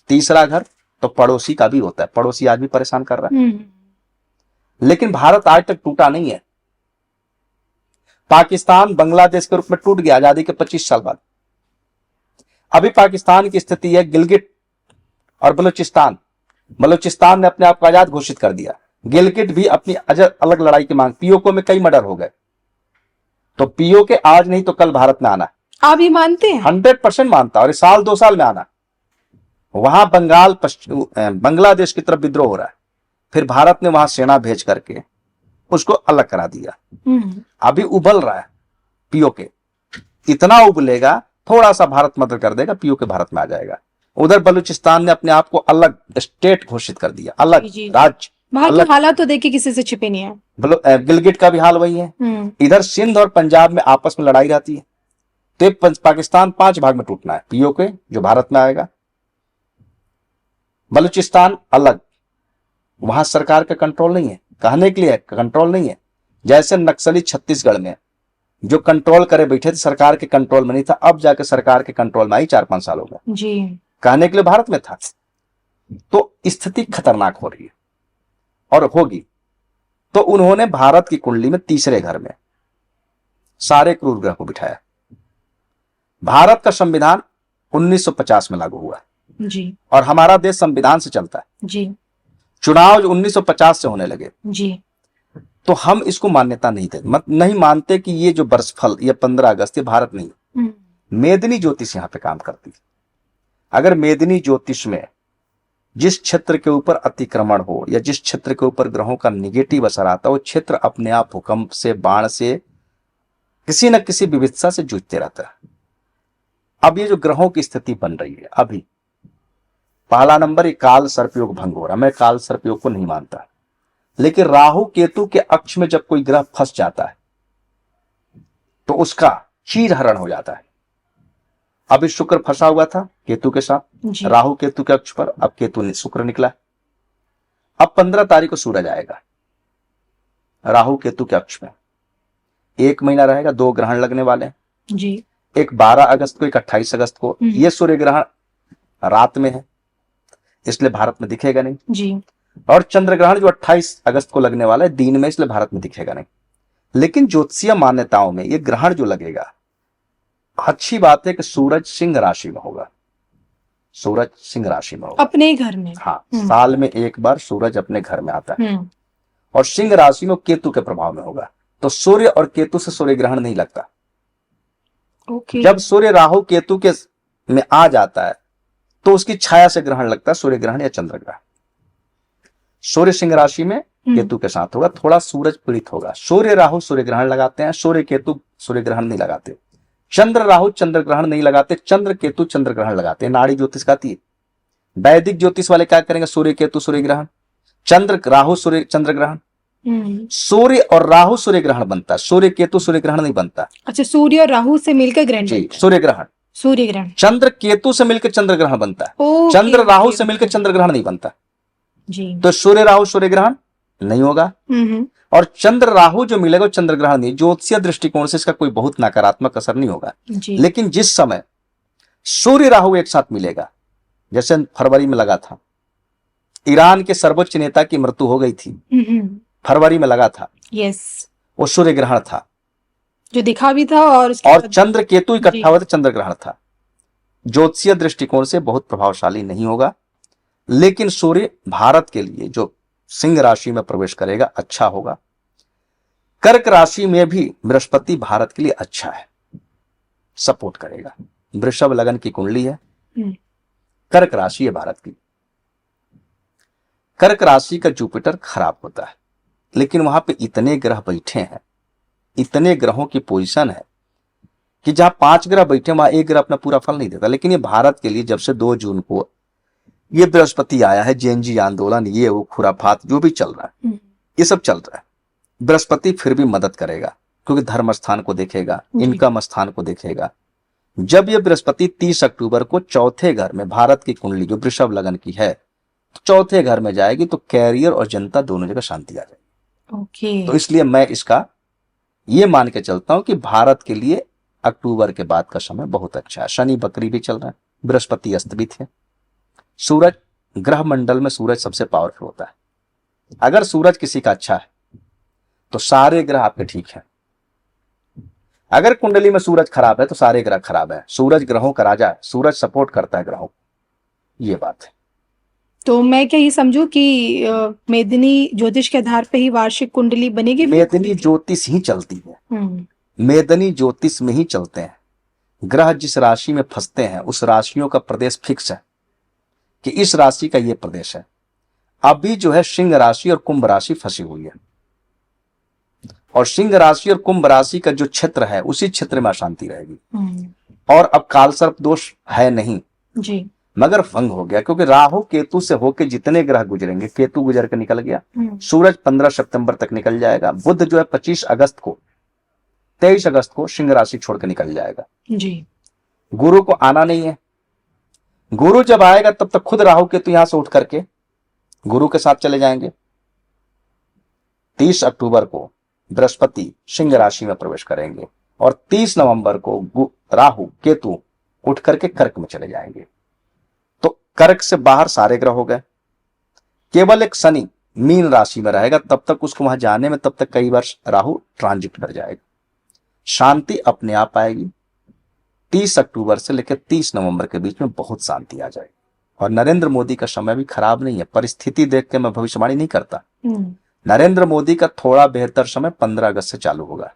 तीसरा घर तो पड़ोसी का भी होता है, पड़ोसी आज भी परेशान कर रहा है। लेकिन भारत आज तक टूटा नहीं है। पाकिस्तान बांग्लादेश के रूप में टूट गया आजादी के 25 साल बाद। अभी पाकिस्तान की स्थिति है गिलगिट और बलूचिस्तान। बलूचिस्तान ने अपने आप को आजाद घोषित कर दिया, गिलगिट भी अपनी अलग लड़ाई की मांग। पीओके में कई मर्डर हो गए, तो पीओके आज नहीं तो कल भारत में आना। आप ये मानते हैं? 100% मानता, और साल 2 साल में आना। वहां बांग्लादेश की तरफ विद्रोह हो रहा है, फिर भारत ने वहां सेना भेज करके उसको अलग करा दिया। अभी उबल रहा है पीओके, इतना उबलेगा, थोड़ा सा भारत मदद कर देगा, पीओके भारत में आ जाएगा। उधर बलूचिस्तान ने अपने आप को अलग स्टेट घोषित कर दिया, अलग राज्य। वहां के हालात तो देखिए किसी से छिपे नहीं है। गिलगिट का भी हाल वही है। इधर सिंध और पंजाब में आपस में लड़ाई रहती है, तो पाकिस्तान 5 भाग में टूटना है, पीओके जो भारत में आएगा, बलूचिस्तान अलग, वहां सरकार का कंट्रोल नहीं है, कहने के लिए कंट्रोल नहीं है। जैसे नक्सली छत्तीसगढ़ में जो कंट्रोल करे बैठे थे, सरकार के कंट्रोल में नहीं था, अब जाके सरकार के कंट्रोल में आई 4-5 साल हो गए जी। कहने के लिए भारत में था। तो स्थिति खतरनाक हो रही है और होगी। तो उन्होंने भारत की कुंडली में तीसरे घर में सारे क्रूर ग्रह को बिठाया। भारत का संविधान 1950 में लागू हुआ जी, और हमारा देश संविधान से चलता है जी। चुनाव जो 1950 से होने लगे जी, तो हम इसको मान्यता नहीं देते, नहीं मानते कि ये जो बरसफल, ये 15 अगस्त, ये भारत नहीं। मेदिनी ज्योतिष यहां पे काम करती है। अगर मेदिनी ज्योतिष में जिस क्षेत्र के ऊपर अतिक्रमण हो या जिस क्षेत्र के ऊपर ग्रहों का निगेटिव असर आता है, वो क्षेत्र अपने आप भूकंप से, बाढ़ से, किसी न किसी विविधता से जूझते रहता है। अब ये जो ग्रहों की स्थिति बन रही है, अभी पहला नंबर, ये काल सर्पयोग भंग हो रहा है। मैं काल सर्पयोग को नहीं मानता, लेकिन राहु केतु के अक्ष में जब कोई ग्रह फंस जाता है तो उसका चीरहरण हो जाता है। अभी शुक्र फंसा हुआ था केतु के साथ, राहु केतु के अक्ष पर, अब केतु शुक्र निकला। अब 15 तारीख को सूरज आएगा राहु केतु के अक्ष में, 1 महीना रहेगा, 2 ग्रहण लगने वाले हैं जी। एक 12 अगस्त को, एक 28 अगस्त को। ये सूर्य ग्रहण रात में है, इसलिए भारत में दिखेगा नहीं जी। और चंद्र ग्रहण जो 28 अगस्त को लगने वाला है दिन में, इसलिए भारत में दिखेगा नहीं। लेकिन ज्योतिषीय मान्यताओं में ये ग्रहण जो लगेगा, अच्छी बात है कि सूरज सिंह राशि में होगा, सूरज सिंह राशि में होगा अपने घर में। हाँ, साल में एक बार सूरज अपने घर में आता है, और सिंह राशि में केतु के प्रभाव में होगा। तो सूर्य और केतु से सूर्य ग्रहण नहीं लगता। जब सूर्य राहु केतु के में आ जाता है तो उसकी छाया से ग्रहण लगता है, सूर्य ग्रहण या चंद्र ग्रहण। सूर्य सिंह राशि में केतु के साथ होगा, थोड़ा सूरज पीड़ित होगा। सूर्य राहु सूर्य ग्रहण लगाते हैं, सूर्य केतु सूर्य ग्रहण नहीं लगाते। चंद्र राहु चंद्र ग्रहण नहीं लगाते, चंद्र केतु चंद्र ग्रहण लगाते हैं। नाड़ी ज्योतिष कहती है। वैदिक ज्योतिष वाले क्या करेंगे, सूर्य केतु सूर्य ग्रहण, चंद्र राहु सूर्य चंद्र ग्रहण, सूर्य और राहु सूर्य ग्रहण बनता है, सूर्य केतु सूर्य ग्रहण नहीं बनता। अच्छा, सूर्य और राहु से मिलकर ग्रहण जी, बनता है। सूर्य ग्रहण। सूर्य ग्रहण। चंद्र केतु से मिलकर चंद्र ग्रहण बनता है, ओके, चंद्र राहु ओके, से मिलकर चंद्र ग्रहण नहीं बनता। जी। तो सूर्य राहु सूर्य ग्रहण नहीं होगा, और चंद्र राहु जो मिलेगा वो चंद्र ग्रहण नहीं। ज्योतिषीय दृष्टिकोण से इसका कोई बहुत नकारात्मक असर नहीं होगा। जी। लेकिन जिस समय सूर्य राहु एक साथ मिलेगा, जैसे फरवरी में लगा था, ईरान के सर्वोच्च नेता की मृत्यु हो गई थी, फरवरी में लगा था, यस, वो सूर्य ग्रहण था जो दिखा भी था, और चंद्र केतु इकट्ठा हुआ था, चंद्र ग्रहण था। ज्योतिषीय दृष्टिकोण से बहुत प्रभावशाली नहीं होगा, लेकिन सूर्य भारत के लिए जो सिंह राशि में प्रवेश करेगा अच्छा होगा। कर्क राशि में भी बृहस्पति भारत के लिए अच्छा है, सपोर्ट करेगा। वृषभ लगन की कुंडली है, कर्क राशि है भारत की। कर्क राशि का जुपिटर खराब होता है, लेकिन वहां पे इतने ग्रह बैठे हैं, इतने ग्रहों की पोजीशन है कि जहां 5 ग्रह बैठे वहां एक ग्रह अपना पूरा फल नहीं देता। लेकिन ये भारत के लिए जब से 2 जून को ये बृहस्पति आया है, जेएनजी आंदोलन, ये वो खुराफात जो भी चल रहा है, ये सब चल रहा है, बृहस्पति फिर भी मदद करेगा, क्योंकि धर्म स्थान को देखेगा, इनकम स्थान को देखेगा। जब ये बृहस्पति 30 अक्टूबर को चौथे घर में, भारत की कुंडली जो वृषभ लगन की है, तो चौथे घर में जाएगी, तो कैरियर और जनता दोनों जगह शांति आ जाएगी। ओके। तो इसलिए मैं इसका ये मान के चलता हूं कि भारत के लिए अक्टूबर के बाद का समय बहुत अच्छा है। शनि बकरी भी चल रहा है, बृहस्पति अस्त भी थे। सूरज, ग्रह मंडल में सूरज सबसे पावरफुल होता है। अगर सूरज किसी का अच्छा है तो सारे ग्रह आपके ठीक हैं। अगर कुंडली में सूरज खराब है तो सारे ग्रह खराब है। सूरज ग्रहों का राजा है, सूरज सपोर्ट करता है ग्रहों को, ये बात है। तो मैं क्या ये समझूं कि मेदिनी ज्योतिष के आधार पे ही वार्षिक कुंडली बनेगी? मेदिनी ज्योतिष ही चलती है, मेदिनी ज्योतिष में ही चलते हैं। ग्रह जिस राशि में फंसते हैं उस राशियों का प्रदेश फिक्स है कि इस राशि का ये प्रदेश है। अभी जो है सिंह राशि और कुंभ राशि फंसी हुई है, और सिंह राशि और कुंभ राशि का जो क्षेत्र है उसी क्षेत्र में अशांति रहेगी। और अब कालसर्प दोष है नहीं जी, मगर भंग हो गया, क्योंकि राहु केतु से होके जितने ग्रह गुजरेंगे, केतु गुजर के निकल गया, सूरज 15 सितंबर तक निकल जाएगा, बुध जो है 23 अगस्त को सिंह राशि छोड़ के निकल जाएगा जी। गुरु को आना नहीं है। गुरु जब आएगा तब तक खुद राहु केतु यहां से उठ करके गुरु के साथ चले जाएंगे। 30 अक्टूबर को बृहस्पति सिंह राशि में प्रवेश करेंगे, और 30 नवंबर को राहु केतु उठ करके कर्क में चले जाएंगे। तो कर्क से बाहर सारे ग्रह हो गए, केवल एक शनि मीन राशि में रहेगा। तब तक उसको वहां जाने में तब तक कई वर्ष राहु ट्रांजिट कर जाएगा। शांति अपने आप आएगी। 30 अक्टूबर से लेकर 30 नवंबर के बीच में बहुत शांति आ जाएगी। और नरेंद्र मोदी का समय भी खराब नहीं है। परिस्थिति देख के मैं भविष्यवाणी नहीं करता। नरेंद्र मोदी का थोड़ा बेहतर समय 15 अगस्त से चालू होगा।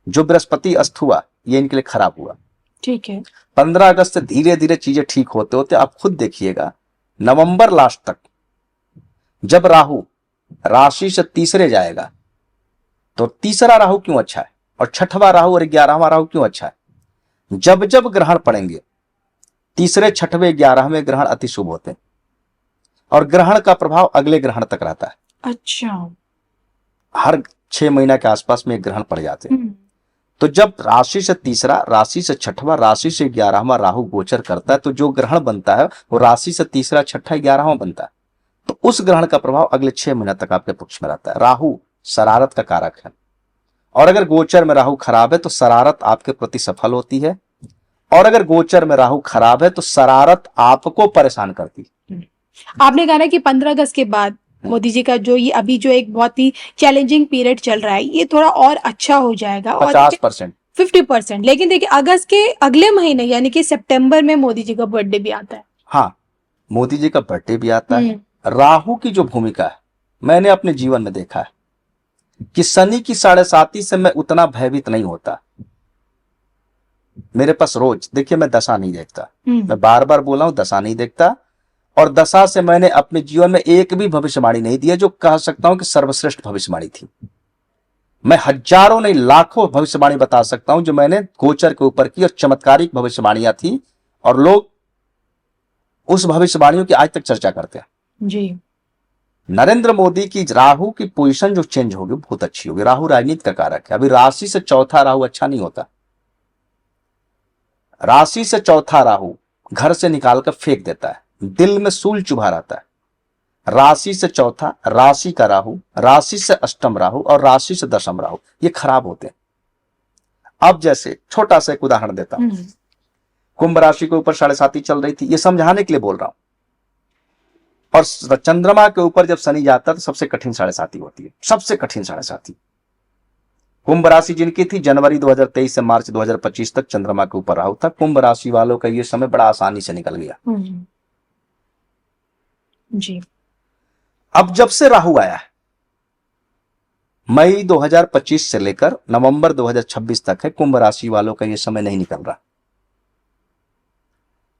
जो बृहस्पति अस्त हुआ ये इनके लिए खराब हुआ, ठीक है। 15 अगस्त से धीरे धीरे चीजें ठीक होते होते आप खुद देखिएगा नवंबर लास्ट तक जब राहु राशि से तीसरे जाएगा, तो तीसरा राहु क्यों अच्छा है और छठवां राहु और 11वां राहु क्यों अच्छा है? जब जब ग्रहण पड़ेंगे तीसरे, छठवें, 11वें ग्रहण अति शुभ होते हैं, और ग्रहण का प्रभाव अगले ग्रहण तक रहता है। अच्छा, हर 6 महीना के आसपास में एक ग्रहण पड़ जाते हैं। तो जब राशि से तीसरा, राशि से छठवां, राशि से 11वां राहु गोचर करता है, तो जो ग्रहण बनता है वो राशि से तीसरा, छठा, 11वां बनता है। तो उस ग्रहण का प्रभाव अगले 6 महीना तक आपके पक्ष में रहता है। राहु शरारत का कारक है, और अगर गोचर में राहु खराब है तो शरारत आपके प्रति सफल होती है, और अगर गोचर में राहु खराब है तो शरारत आपको परेशान करती है। आपने कहा ना कि 15 अगस्त के बाद मोदी जी का जो ये अभी जो एक बहुत ही चैलेंजिंग पीरियड चल रहा है ये थोड़ा और अच्छा हो जाएगा, 50%, 50%। लेकिन देखिए अगस्त के अगले महीने यानी कि सितंबर में मोदी जी का बर्थडे भी आता है। हाँ, मोदी जी का बर्थडे भी आता है। राहु की जो भूमिका है मैंने अपने जीवन में देखा है कि शनि की 7.5 से मैं उतना भयभीत नहीं होता। मेरे पास रोज, देखिए मैं दशा नहीं देखता, मैं बार बार बोला हूं दशा नहीं देखता, और दशा से मैंने अपने जीवन में एक भी भविष्यवाणी नहीं दी है जो कह सकता हूं कि सर्वश्रेष्ठ भविष्यवाणी थी। मैं हजारों नहीं लाखों भविष्यवाणी बता सकता हूं जो मैंने गोचर के ऊपर की, और चमत्कारिक भविष्यवाणियां थी, और लोग उस भविष्यवाणियों की आज तक चर्चा करते हैं। जी। नरेंद्र मोदी की राहु की पोजीशन जो चेंज होगी बहुत अच्छी होगी। राहु राजनीति का कारक है। अभी राशि से चौथा राहु अच्छा नहीं होता। राशि से चौथा राहु घर से निकालकर फेंक देता है, दिल में सूल चुभा रहता है। राशि से चौथा, राशि का राहु, राशि से अष्टम राहु और राशि से दशम राहु, ये खराब होते हैं। अब जैसे छोटा सा एक उदाहरण देता हूं। कुंभ राशि के ऊपर 7.5 चल रही थी, ये समझाने के लिए बोल रहा हूं। और चंद्रमा के ऊपर जब शनि जाता है तो सबसे कठिन 7.5 होती है, सबसे कठिन 7.5। कुंभ राशि जिनकी थी, जनवरी 2023 से मार्च 2025 तक चंद्रमा के ऊपर राहु था। कुंभ राशि वालों का ये समय बड़ा आसानी से निकल गया। जी। अब जब से राहु आया है, मई 2025 से लेकर नवंबर 2026 तक है, कुंभ राशि वालों का ये समय नहीं निकल रहा।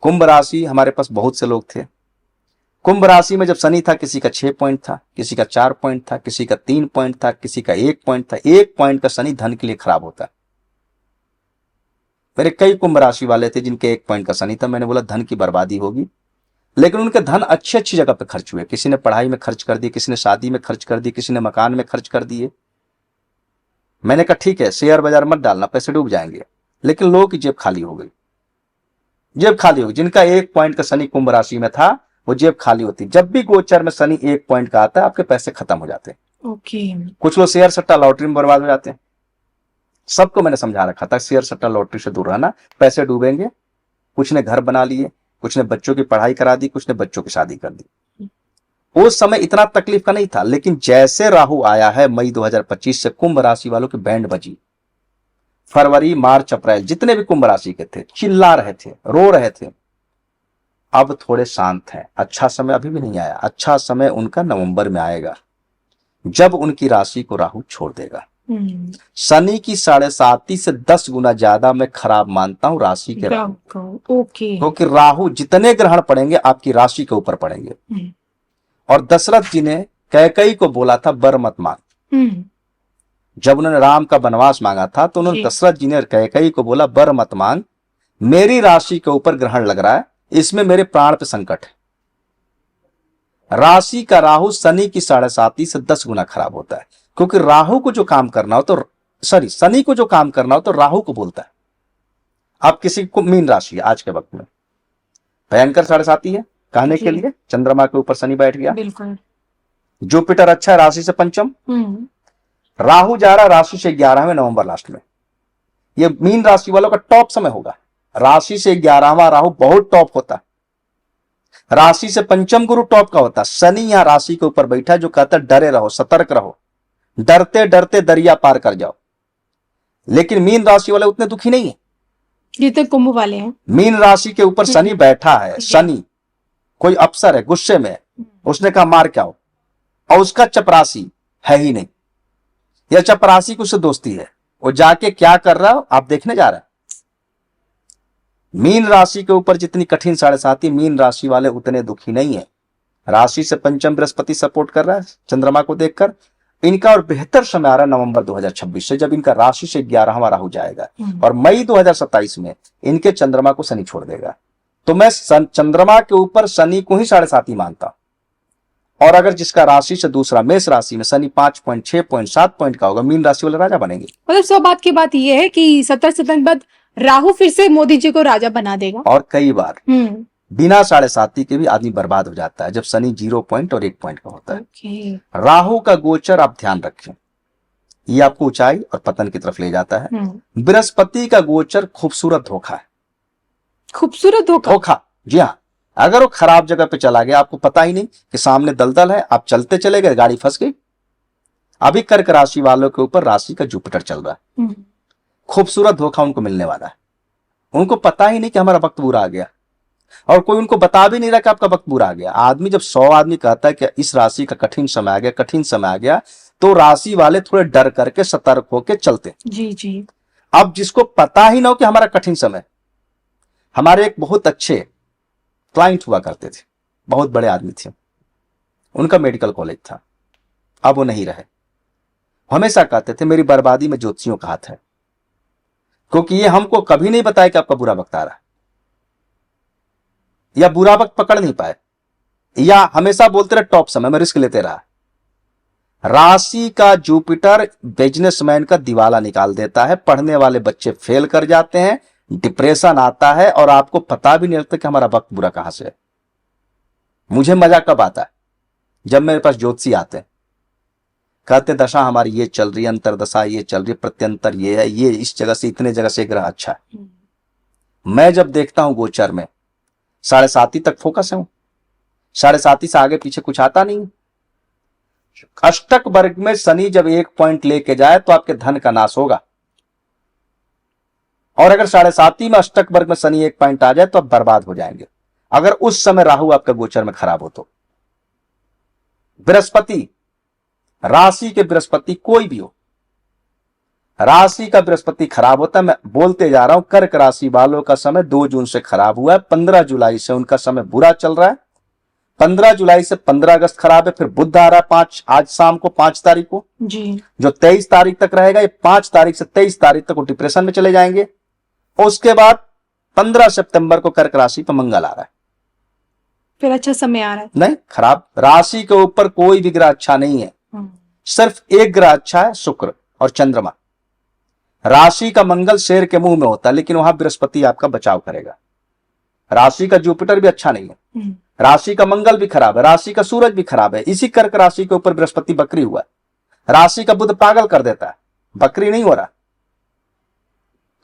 कुंभ राशि हमारे पास बहुत से लोग थे। कुंभ राशि में जब शनि था, किसी का 6 पॉइंट था, किसी का 4 पॉइंट था, किसी का 3 पॉइंट था, किसी का 1 पॉइंट था। 1 पॉइंट का शनि धन के लिए खराब होता है। मेरे कई कुंभ राशि वाले थे जिनके 1 पॉइंट का शनि था। मैंने बोला धन की बर्बादी होगी, लेकिन उनके धन अच्छी अच्छी जगह पे खर्च हुए। किसी ने पढ़ाई में खर्च कर दी, किसी ने शादी में खर्च कर दी, किसी ने मकान में खर्च कर दिए। मैंने कहा ठीक है, शेयर बाजार मत डालना, पैसे डूब जाएंगे। लेकिन लोगों की जेब खाली हो गई, जेब खाली हो गई। जिनका 1 पॉइंट का शनि कुंभ राशि में था, वो जेब खाली होती। जब भी गोचर में शनि 1 पॉइंट का आता है, आपके पैसे खत्म हो जाते हैं। ओके। कुछ लोग शेयर सट्टा लॉटरी में बर्बाद हो जाते हैं। सबको मैंने समझा रखा था शेयर सट्टा लॉटरी से दूर रहना, पैसे डूबेंगे। कुछ ने घर बना लिए, कुछ ने बच्चों की पढ़ाई करा दी, कुछ ने बच्चों की शादी कर दी। उस समय इतना तकलीफ का नहीं था, लेकिन जैसे राहु आया है मई 2025 से, कुंभ राशि वालों की बैंड बजी। फरवरी, मार्च, अप्रैल जितने भी कुंभ राशि के थे चिल्ला रहे थे, रो रहे थे। अब थोड़े शांत हैं। अच्छा समय अभी भी नहीं आया। अच्छा समय उनका नवंबर में आएगा, जब उनकी राशि को राहु छोड़ देगा। शनि की 7.5 से 10 गुना ज्यादा मैं खराब मानता हूं राशि के राहु को। ओके। क्योंकि राहु जितने ग्रहण पड़ेंगे आपकी राशि के ऊपर पड़ेंगे। और दशरथ जी ने कैकेयी को बोला था वर मत मांग। जब उन्होंने राम का वनवास मांगा था तो उन्होंने दशरथ जी ने कैकेयी को बोला वर मत मांग, मेरी राशि के ऊपर ग्रहण लग रहा है, इसमें मेरे प्राण पे संकट है। राशि का राहु शनि की 7.5 से 10 गुना खराब होता है। क्योंकि राहु को जो काम करना हो तो शनि को जो काम करना हो तो राहु को बोलता है। अब किसी को मीन राशि है आज के वक्त में, भयंकर 7.5 है कहने के लिए, चंद्रमा के ऊपर शनि बैठ गया। बिल्कुल। जुपिटर अच्छा है, राशि से पंचम। राहु जा रहा राशि से 11वें नवंबर लास्ट में। ये मीन राशि वालों का टॉप समय होगा। राशि से 11वां राहु बहुत टॉप होता है। राशि से पंचम गुरु टॉप का होता है। शनि यहां राशि के ऊपर बैठा है जो कहता है डरे रहो, सतर्क रहो, डरते डरते दरिया पार कर जाओ। लेकिन मीन राशि वाले उतने दुखी नहीं है जितने कुंभ वाले हैं। मीन राशि के ऊपर शनि बैठा है। शनि कोई अफसर है, गुस्से में है, उसने कहा मार के आओ, और उसका चपरासी है ही नहीं, यह चपरासी की उससे दोस्ती है। वो जाके क्या कर रहा हो आप देखने जा रहे हैं। मीन राशि के ऊपर जितनी कठिन 7.5, मीन राशि वाले उतने दुखी नहीं है। राशि से पंचम बृहस्पति सपोर्ट कर रहा है चंद्रमा को देखकर। इनका और बेहतर समय आ रहा है नवंबर 2026 से, जब इनका राशि से 11वां राहु जाएगा और मई 2027 में इनके चंद्रमा को शनि छोड़ देगा। तो मैं चंद्रमा के ऊपर शनि को ही 7.5 मानता हूं। और अगर जिसका राशि से दूसरा मेष राशि में शनि 5 पॉइंट, 6 पॉइंट, 7 पॉइंट का होगा, मीन राशि वाले राजा बनेंगे। मतलब सब बात की बात यह है कि 70 सितंबर बाद राहु फिर से मोदी जी को राजा बना देगा। और कई बार बिना 7.5 के भी आदमी बर्बाद हो जाता है जब शनि 0 पॉइंट और 1 पॉइंट का होता है। राहु का गोचर आप ध्यान रखें, ये आपको ऊंचाई और पतन की तरफ ले जाता है। बृहस्पति का गोचर खूबसूरत धोखा है। खूबसूरत धोखा, जी हाँ। अगर वो खराब जगह पे चला गया, आपको पता ही नहीं कि सामने दलदल है, आप चलते चले गए, गाड़ी फंस गई। अभी कर्क राशि वालों के ऊपर राशि का जुपिटर चल रहा है। खूबसूरत धोखा उनको मिलने वाला है। उनको पता ही नहीं कि हमारा वक्त बुरा आ गया, और कोई उनको बता भी नहीं रहा कि आपका वक्त बुरा आ गया। आदमी जब 100 आदमी कहता है कि इस राशि का कठिन समय आ गया, कठिन समय आ गया, तो राशि वाले थोड़े डर करके सतर्क होके चलते। जी। अब जिसको पता ही ना हो कि हमारा कठिन समय, हमारे एक बहुत अच्छे क्लाइंट हुआ करते थे, बहुत बड़े आदमी थे, उनका मेडिकल कॉलेज था, अब वो नहीं रहे। हमेशा कहते थे मेरी बर्बादी में ज्योतिषियों का हाथ है, क्योंकि ये हमको कभी नहीं बताया कि आपका बुरा वक्त आ रहा है, या बुरा वक्त पकड़ नहीं पाए, या हमेशा बोलते रहे टॉप समय में रिस्क लेते रहा। राशि का जुपिटर बिजनेसमैन का दिवाला निकाल देता है, पढ़ने वाले बच्चे फेल कर जाते हैं, डिप्रेशन आता है और आपको पता भी नहीं लगता कि हमारा वक्त बुरा कहां से है। मुझे मजा कब आता है? जब मेरे पास ज्योतिषी आते हैं, कहते दशा हमारी ये चल रही है, अंतरदशा ये चल रही है, प्रत्यंतर ये है, ये इस जगह से इतने जगह से ग्रह अच्छा है। मैं जब देखता हूं गोचर में 7.5 तक फोकस है, 7.5 से आगे पीछे कुछ आता नहीं। अष्टक वर्ग में शनि जब 1 पॉइंट लेके जाए तो आपके धन का नाश होगा, और अगर 7.5 में अष्टक वर्ग में शनि 1 पॉइंट आ जाए तो आप बर्बाद हो जाएंगे। अगर उस समय राहु आपका गोचर में खराब हो तो बृहस्पति, राशि के बृहस्पति कोई भी हो, राशि का बृहस्पति खराब होता है। मैं बोलते जा रहा हूं, कर्क राशि वालों का समय 2 जून से खराब हुआ है, 15 जुलाई से उनका समय बुरा चल रहा है, 15 जुलाई से 15 अगस्त खराब है, फिर बुध आ रहा है आज शाम को 5 तारीख को जी, जो 23 तारीख तक रहेगा। ये 5 तारीख से 23 तारीख तक वो डिप्रेशन में चले जाएंगे, और उसके बाद 15 सितंबर को कर्क राशि पर मंगल आ रहा है। फिर अच्छा समय आ रहा है। नहीं, खराब। राशि के ऊपर कोई भी ग्रह अच्छा नहीं है, सिर्फ एक ग्रह अच्छा है, शुक्र और चंद्रमा। राशि का मंगल शेर के मुंह में होता है, लेकिन वहां बृहस्पति आपका बचाव करेगा। राशि का जुपिटर भी अच्छा नहीं है, राशि का मंगल भी खराब है, राशि का सूरज भी खराब है। इसी कर्क राशि के ऊपर बृहस्पति बकरी हुआ है, राशि का बुध पागल कर देता है, बकरी नहीं हो रहा,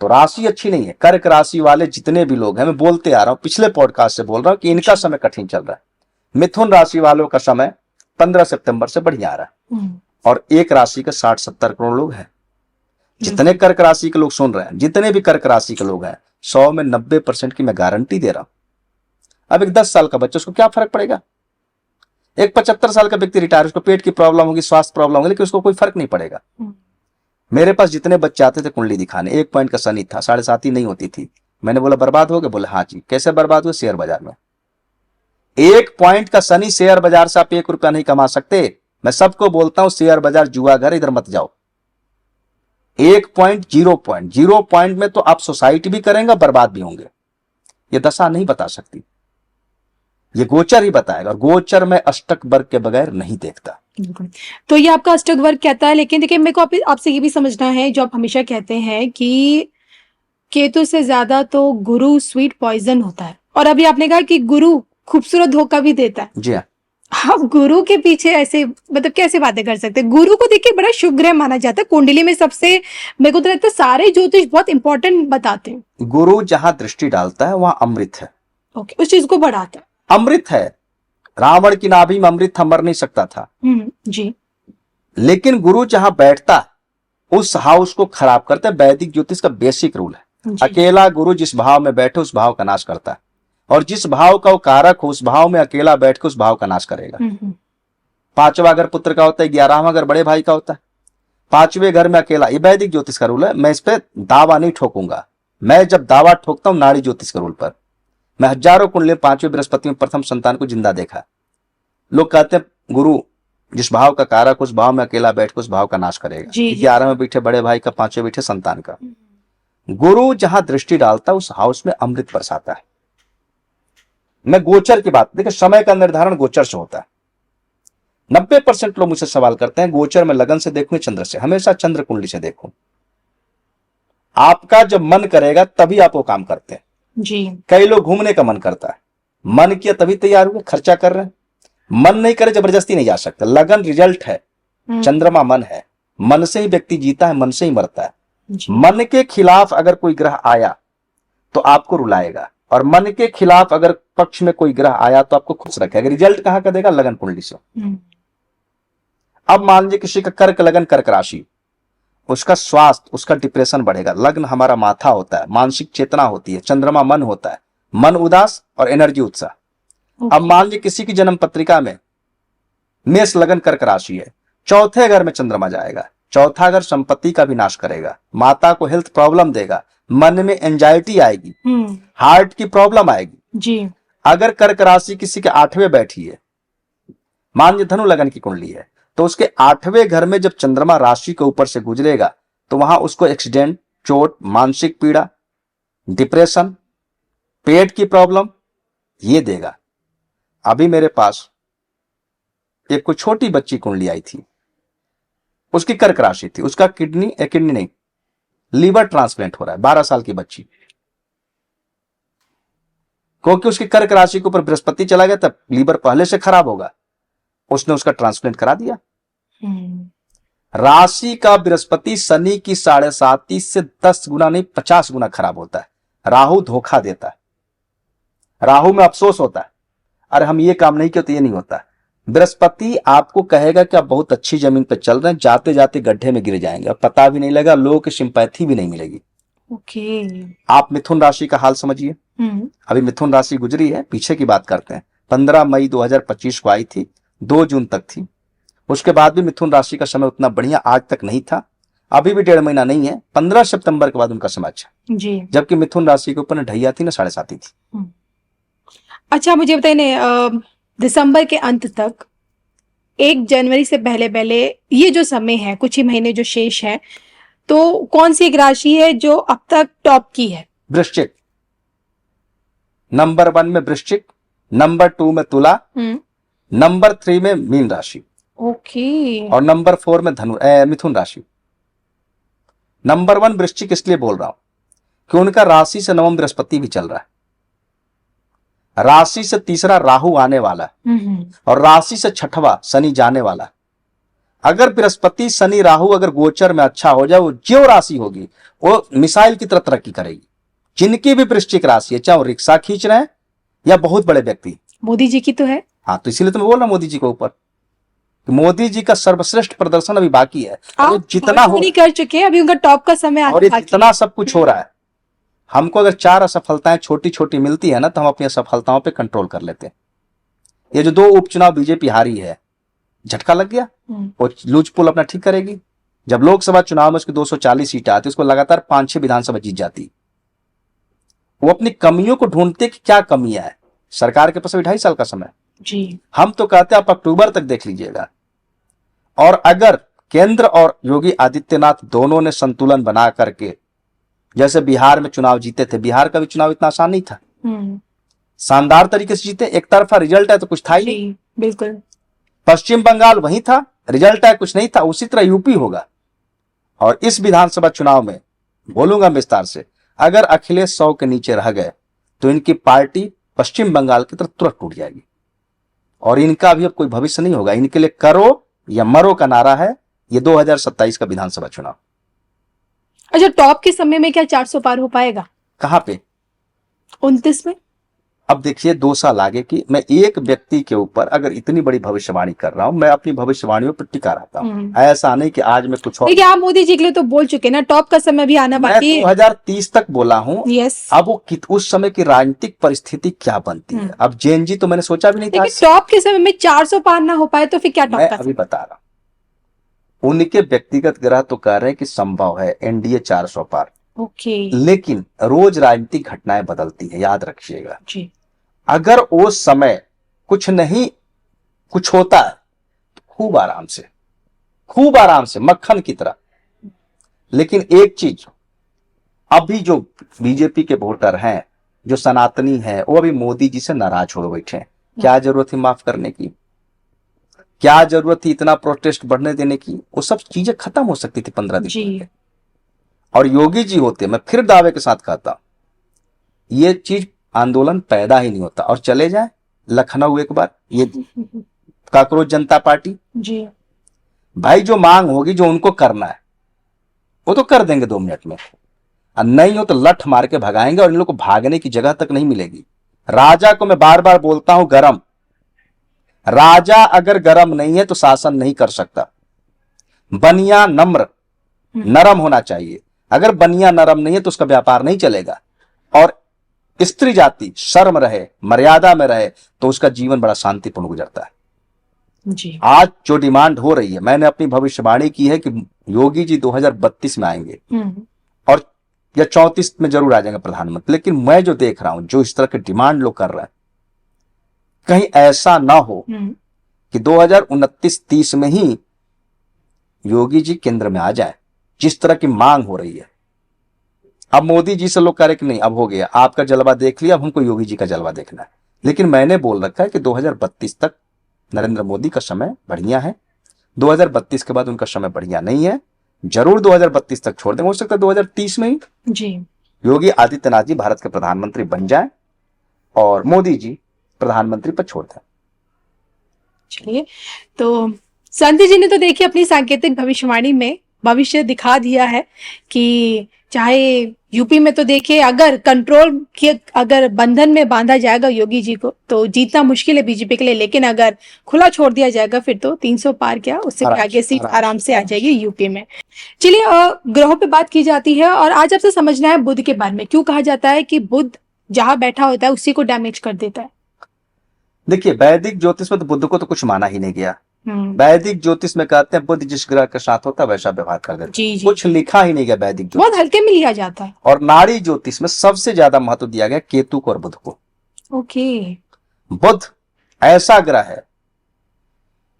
तो राशि अच्छी नहीं है। कर्क राशि वाले जितने भी लोग हैं, मैं बोलते आ रहा हूं, पिछले पॉडकास्ट से बोल रहा हूं कि इनका समय कठिन चल रहा है। मिथुन राशि वालों का समय 15 सितंबर से बढ़िया आ रहा है, और एक राशि के 60-70 करोड़ लोग हैं। जितने कर्क राशि के लोग सुन रहे हैं, जितने भी कर्क राशि के लोग हैं, 100 में 90% की मैं गारंटी दे रहा हूं। अब एक 10 साल का बच्चा, उसको क्या फर्क पड़ेगा? एक 75 साल का व्यक्ति रिटायर, उसको पेट की प्रॉब्लम होगी, स्वास्थ्य प्रॉब्लम होगी, लेकिन उसको कोई फर्क नहीं पड़ेगा। मेरे पास जितने बच्चे आते थे कुंडली दिखाने, 1 पॉइंट का शनि था, 7.5 नहीं होती थी। मैंने बोला बर्बाद हो गए? बोले हाँ जी। कैसे बर्बाद हुए? शेयर बाजार में। 1 पॉइंट का शनि, शेयर बाजार से आप 1 रुपया नहीं कमा सकते। मैं सबको बोलता हूं शेयर बाजार जुआ घर, इधर मत जाओ। 1 पॉइंट, 0 पॉइंट में तो आप सोसाइटी भी करेंगे, बर्बाद भी होंगे। ये दशा नहीं बता सकती, ये गोचर ही बताएगा, और गोचर में अष्टक वर्ग के बगैर नहीं देखता। तो ये आपका अष्टक वर्ग कहता है, लेकिन देखिए मेरे को आपसे ये भी समझना है, जो आप हमेशा कहते हैं कि केतु से ज्यादा तो गुरु स्वीट पॉइजन होता है, और अभी आपने कहा कि गुरु खूबसूरत धोखा भी देता है। जी हाँ। आप गुरु के पीछे ऐसे मतलब कैसे बातें कर सकते हैं? गुरु को देखिए बड़ा शुभ ग्रह माना जाता है कुंडली में, सबसे मेरे को तो लगता है सारे ज्योतिष बहुत इंपॉर्टेंट बताते हैं। गुरु जहां दृष्टि डालता है वहां अमृत है। ओके, उस चीज को बढ़ाता है। अमृत है, रावण की नाभि में अमृत था, मर नहीं सकता था। जी। लेकिन गुरु जहां बैठता है उस हाउस को खराब करता है। वैदिक ज्योतिष का बेसिक रूल है, अकेला गुरु जिस भाव में बैठे उस भाव का नाश करता है, और जिस भाव का वो कारक हो उस भाव में अकेला बैठ के उस भाव का नाश करेगा। 5वां घर पुत्र का होता है, 11वां घर बड़े भाई का होता है, 5वें घर में अकेला। ये वैदिक ज्योतिष का रूल है। मैं इस पे दावा नहीं ठोकूंगा। मैं जब दावा ठोकता हूं नाड़ी ज्योतिष के रूल पर, मैं हजारों कुंडली 5वें बृहस्पति में प्रथम संतान को जिंदा देखा। लोग कहते हैं गुरु जिस भाव का कारक उस भाव में अकेला बैठ के उस भाव का नाश करेगा। 11 में बैठे बड़े भाई का, 5वें बैठे संतान का। गुरु जहां दृष्टि डालता है उस हाउस में अमृत बरसाता है। मैं गोचर की बात, देखिए समय का निर्धारण गोचर से होता है। 90% लोग मुझसे सवाल करते हैं गोचर में लगन से देखूं चंद्र से? हमेशा चंद्र कुंडली से देखूं। आपका जब मन करेगा तभी आप वो काम करते हैं जी। कई लोग घूमने का मन करता है, मन किया तभी तैयार हुए, खर्चा कर रहे हैं। मन नहीं करे जबरदस्ती नहीं जा सकता। लगन रिजल्ट है, चंद्रमा मन है, मन से ही व्यक्ति जीता है, मन से ही मरता है। मन के खिलाफ अगर कोई ग्रह आया तो आपको रुलाएगा, और मन के खिलाफ अगर पक्ष में कोई ग्रह आया तो आपको खुश रखेगा। रिजल्ट कहां का देगा? लगन कुंडली से। अब मान लीजिए किसी का कर्क लगन, कर्क राशि, उसका स्वास्थ्य, उसका डिप्रेशन बढ़ेगा। लग्न हमारा माथा होता है, मानसिक चेतना होती है, चंद्रमा मन होता है, मन उदास और एनर्जी उत्साह। अब मान लीजिए किसी की जन्म पत्रिका में मेष लगन कर्क राशि है, 4थे घर में चंद्रमा जाएगा। 4था घर संपत्ति का भी नाश करेगा, माता को हेल्थ प्रॉब्लम देगा, मन में एंजाइटी आएगी, हार्ट की प्रॉब्लम आएगी जी। अगर कर्क राशि किसी के 8वें बैठी है, मान लीजिए धनु लगन की कुंडली है, तो उसके 8वें घर में जब चंद्रमा राशि के ऊपर से गुजरेगा तो वहां उसको एक्सीडेंट, चोट, मानसिक पीड़ा, डिप्रेशन, पेट की प्रॉब्लम ये देगा। अभी मेरे पास एक कोई छोटी बच्ची कुंडली आई थी, उसकी कर्क राशि थी, उसका किडनी नहीं, लीवर ट्रांसप्लांट हो रहा है, 12 साल की बच्ची, क्योंकि उसकी कर्क राशि के ऊपर बृहस्पति चला गया, तब लीवर पहले से खराब होगा, उसने उसका ट्रांसप्लांट करा दिया। राशि का बृहस्पति शनि की 7.5 से 10 गुना नहीं 50 गुना खराब होता है। राहु धोखा देता है, राहु में अफसोस होता है, अरे हम ये काम नहीं किया तो ये नहीं होता। बृहस्पति आपको कहेगा कि आप बहुत अच्छी जमीन पर चल रहे हैं, जाते जाते गड्ढे में गिर जाएंगे, अब पता भी नहीं लगा, लोगों की सिंपैथी भी नहीं मिलेगी। ओके। आप मिथुन राशि का हाल समझिए। अभी मिथुन राशि गुजरी है, पीछे की बात करते हैं। 15 मई 2025 को आई थी, 2 जून तक थी। उसके बाद भी मिथुन राशि का समय उतना बढ़िया आज तक नहीं था, अभी भी 1.5 महीना नहीं है। 15 सितंबर के बाद उनका समय अच्छा, जी। जबकि मिथुन राशि के ऊपर ढैया थी ना 7.5 थी। अच्छा मुझे बताइए, दिसंबर के अंत तक 1 जनवरी से पहले पहले ये जो समय है, कुछ ही महीने जो शेष है, तो कौन सी एक राशि है जो अब तक टॉप की है? वृश्चिक, नंबर 1 में वृश्चिक, नंबर 2 में तुला, नंबर 3 में मीन राशि, ओके, और नंबर 4 में मिथुन राशि। नंबर 1 वृश्चिक इसलिए बोल रहा हूं कि उनका राशि से नवम बृहस्पति भी चल रहा है, राशि से तीसरा राहु आने वाला है, और राशि से 6वां शनि जाने वाला। अगर बृहस्पति शनि राहु अगर गोचर में अच्छा हो जाए, वो जो राशि होगी वो मिसाइल की तरह तरक्की करेगी। जिनकी भी वृश्चिक राशि है, चाहे वो रिक्शा खींच रहे हैं या बहुत बड़े व्यक्ति, मोदी जी की तो है। हाँ, तो इसीलिए तो मैं बोल रहा हूं मोदी जी के ऊपर, मोदी जी का सर्वश्रेष्ठ प्रदर्शन अभी बाकी है। आप जितना हो कर चुके हैं, अभी उनका टॉप का समय और जितना सब कुछ हो रहा है, हमको अगर 4 असफलताएं छोटी छोटी मिलती है ना, तो हम अपनी असफलताओं पे कंट्रोल कर लेते हैं। ये जो 2 उपचुनाव बीजेपी हारी है, झटका लग गया, वो लूज पुल अपना ठीक करेगी। जब लोकसभा चुनाव में उसकी 240 सीटें आती, उसको लगातार 5-6 विधानसभा जीत जाती। वो अपनी कमियों को ढूंढते कि क्या कमियां है। सरकार के पास अभी 2.5 साल का समय जी। हम तो कहते हैं आप अक्टूबर तक देख लीजिएगा। और अगर केंद्र और योगी आदित्यनाथ दोनों ने संतुलन बना करके, जैसे बिहार में चुनाव जीते थे, बिहार का भी चुनाव इतना आसान नहीं था, शानदार तरीके से जीते। एक तरफा रिजल्ट है तो कुछ था ही नहीं, बिल्कुल। पश्चिम बंगाल वही था, रिजल्ट है कुछ नहीं था, उसी तरह यूपी होगा। और इस विधानसभा चुनाव में बोलूंगा विस्तार से, अगर अखिलेश 100 के नीचे रह गए तो इनकी पार्टी पश्चिम बंगाल की तरफ तुरंत टूट जाएगी, और इनका भी अब कोई भविष्य नहीं होगा। इनके लिए करो या मरो का नारा है ये 2027 का विधानसभा चुनाव। अच्छा, टॉप के समय में क्या 400 पार हो पाएगा? कहां पे? 29 में। अब देखिए 2 साल आगे की, मैं एक व्यक्ति के ऊपर अगर इतनी बड़ी भविष्यवाणी कर रहा हूं, मैं अपनी भविष्यवाणियों पर टिका रहता हूं। ऐसा नहीं कि आज मैं कुछ और। देखिए आप मोदी जी के लिए तो बोल चुके ना, टॉप का समय भी आना बाकी है। 2030 तक बोला हूं। यस। अब वो उस समय की राजनीतिक परिस्थिति क्या बनती है, अब जैन जी तो मैंने सोचा भी नहीं था। टॉप के समय में 400 पार ना हो पाए तो फिर क्या टॉप मैं का? अभी बता रहा हूं, उनके व्यक्तिगत ग्रह तो कह रहे हैं कि संभव है एनडीए 400 पार। ओके। लेकिन रोज राजनीतिक घटनाएं बदलती है, याद रखिएगा जी। अगर उस समय कुछ नहीं कुछ होता है तो खूब आराम से मक्खन की तरह। लेकिन एक चीज, अभी जो बीजेपी के वोटर हैं, जो सनातनी हैं, वो अभी मोदी जी से नाराज हो बैठे हैं। क्या जरूरत थी माफ करने की? क्या जरूरत थी इतना प्रोटेस्ट बढ़ने देने की? वो सब चीजें खत्म हो सकती थी 15 दिन जी। और योगी जी होते, मैं फिर दावे के साथ कहता, ये चीज आंदोलन पैदा ही नहीं होता। और चले जाए लखनऊ एक बार, ये काकरोच जनता पार्टी जी, भाई जो मांग होगी, जो उनको करना है वो तो कर देंगे 2 मिनट में, और नहीं हो तो लठ मार के भगाएंगे, और इन लोग को भागने की जगह तक नहीं मिलेगी। राजा को मैं बार बार बोलता हूं, गरम राजा अगर गरम नहीं है तो शासन नहीं कर सकता। बनिया नम्र नरम होना चाहिए, अगर बनिया नरम नहीं है तो उसका व्यापार नहीं चलेगा। और स्त्री जाति शर्म रहे, मर्यादा में रहे, तो उसका जीवन बड़ा शांतिपूर्ण गुजरता है। जी। आज जो डिमांड हो रही है, मैंने अपनी भविष्यवाणी की है कि योगी जी 2032 में आएंगे, और या 34 में जरूर आ जाएंगे प्रधानमंत्री। लेकिन मैं जो देख रहा हूं, जो इस तरह के डिमांड लोग कर रहे हैं, कहीं ऐसा ना हो कि 2029-30 में ही योगी जी केंद्र में आ जाए, जिस तरह की मांग हो रही है। अब मोदी जी से लोग कह रहे कि नहीं अब हो गया, आपका जलवा देख लिया, अब हमको योगी जी का जलवा देखना है। लेकिन मैंने बोल रखा है कि 2032 तक नरेंद्र मोदी का समय बढ़िया है, 2032 के बाद उनका समय बढ़िया नहीं है। जरूर 2032 तक छोड़ देंगे, हो सकता है 2030 में ही जी योगी आदित्यनाथ जी भारत के प्रधानमंत्री बन जाएं और मोदी जी प्रधानमंत्री पर छोड़ दें। चलिए, तो संत जी ने तो देखिए अपनी सांकेतिक भविष्यवाणी में भविष्य दिखा दिया है कि चाहे यूपी में तो देखिए अगर कंट्रोल के अगर बंधन में बांधा जाएगा योगी जी को तो जीतना मुश्किल है बीजेपी के लिए, लेकिन अगर खुला छोड़ दिया जाएगा फिर तो 300 पार क्या उससे भी आगे सीट आराम से आ जाएगी यूपी में। चलिए, ग्रहों पे बात की जाती है और आज आपसे समझना है बुध के बारे में। क्यों कहा जाता है कि बुध जहां बैठा होता है उसी को डैमेज कर देता है? देखिए, वैदिक ज्योतिष में तो बुद्ध को तो कुछ माना ही नहीं गया। वैदिक ज्योतिष में कहते हैं बुद्ध जिस ग्रह के साथ होता है वैसा व्यवहार कर देता है, कुछ लिखा ही नहीं गया वैदिक ज्योतिष, बहुत हल्के में लिया जाता है। और नाड़ी ज्योतिष में सबसे ज्यादा महत्व दिया गया केतु को और बुध को। ओके। बुध ऐसा ग्रह है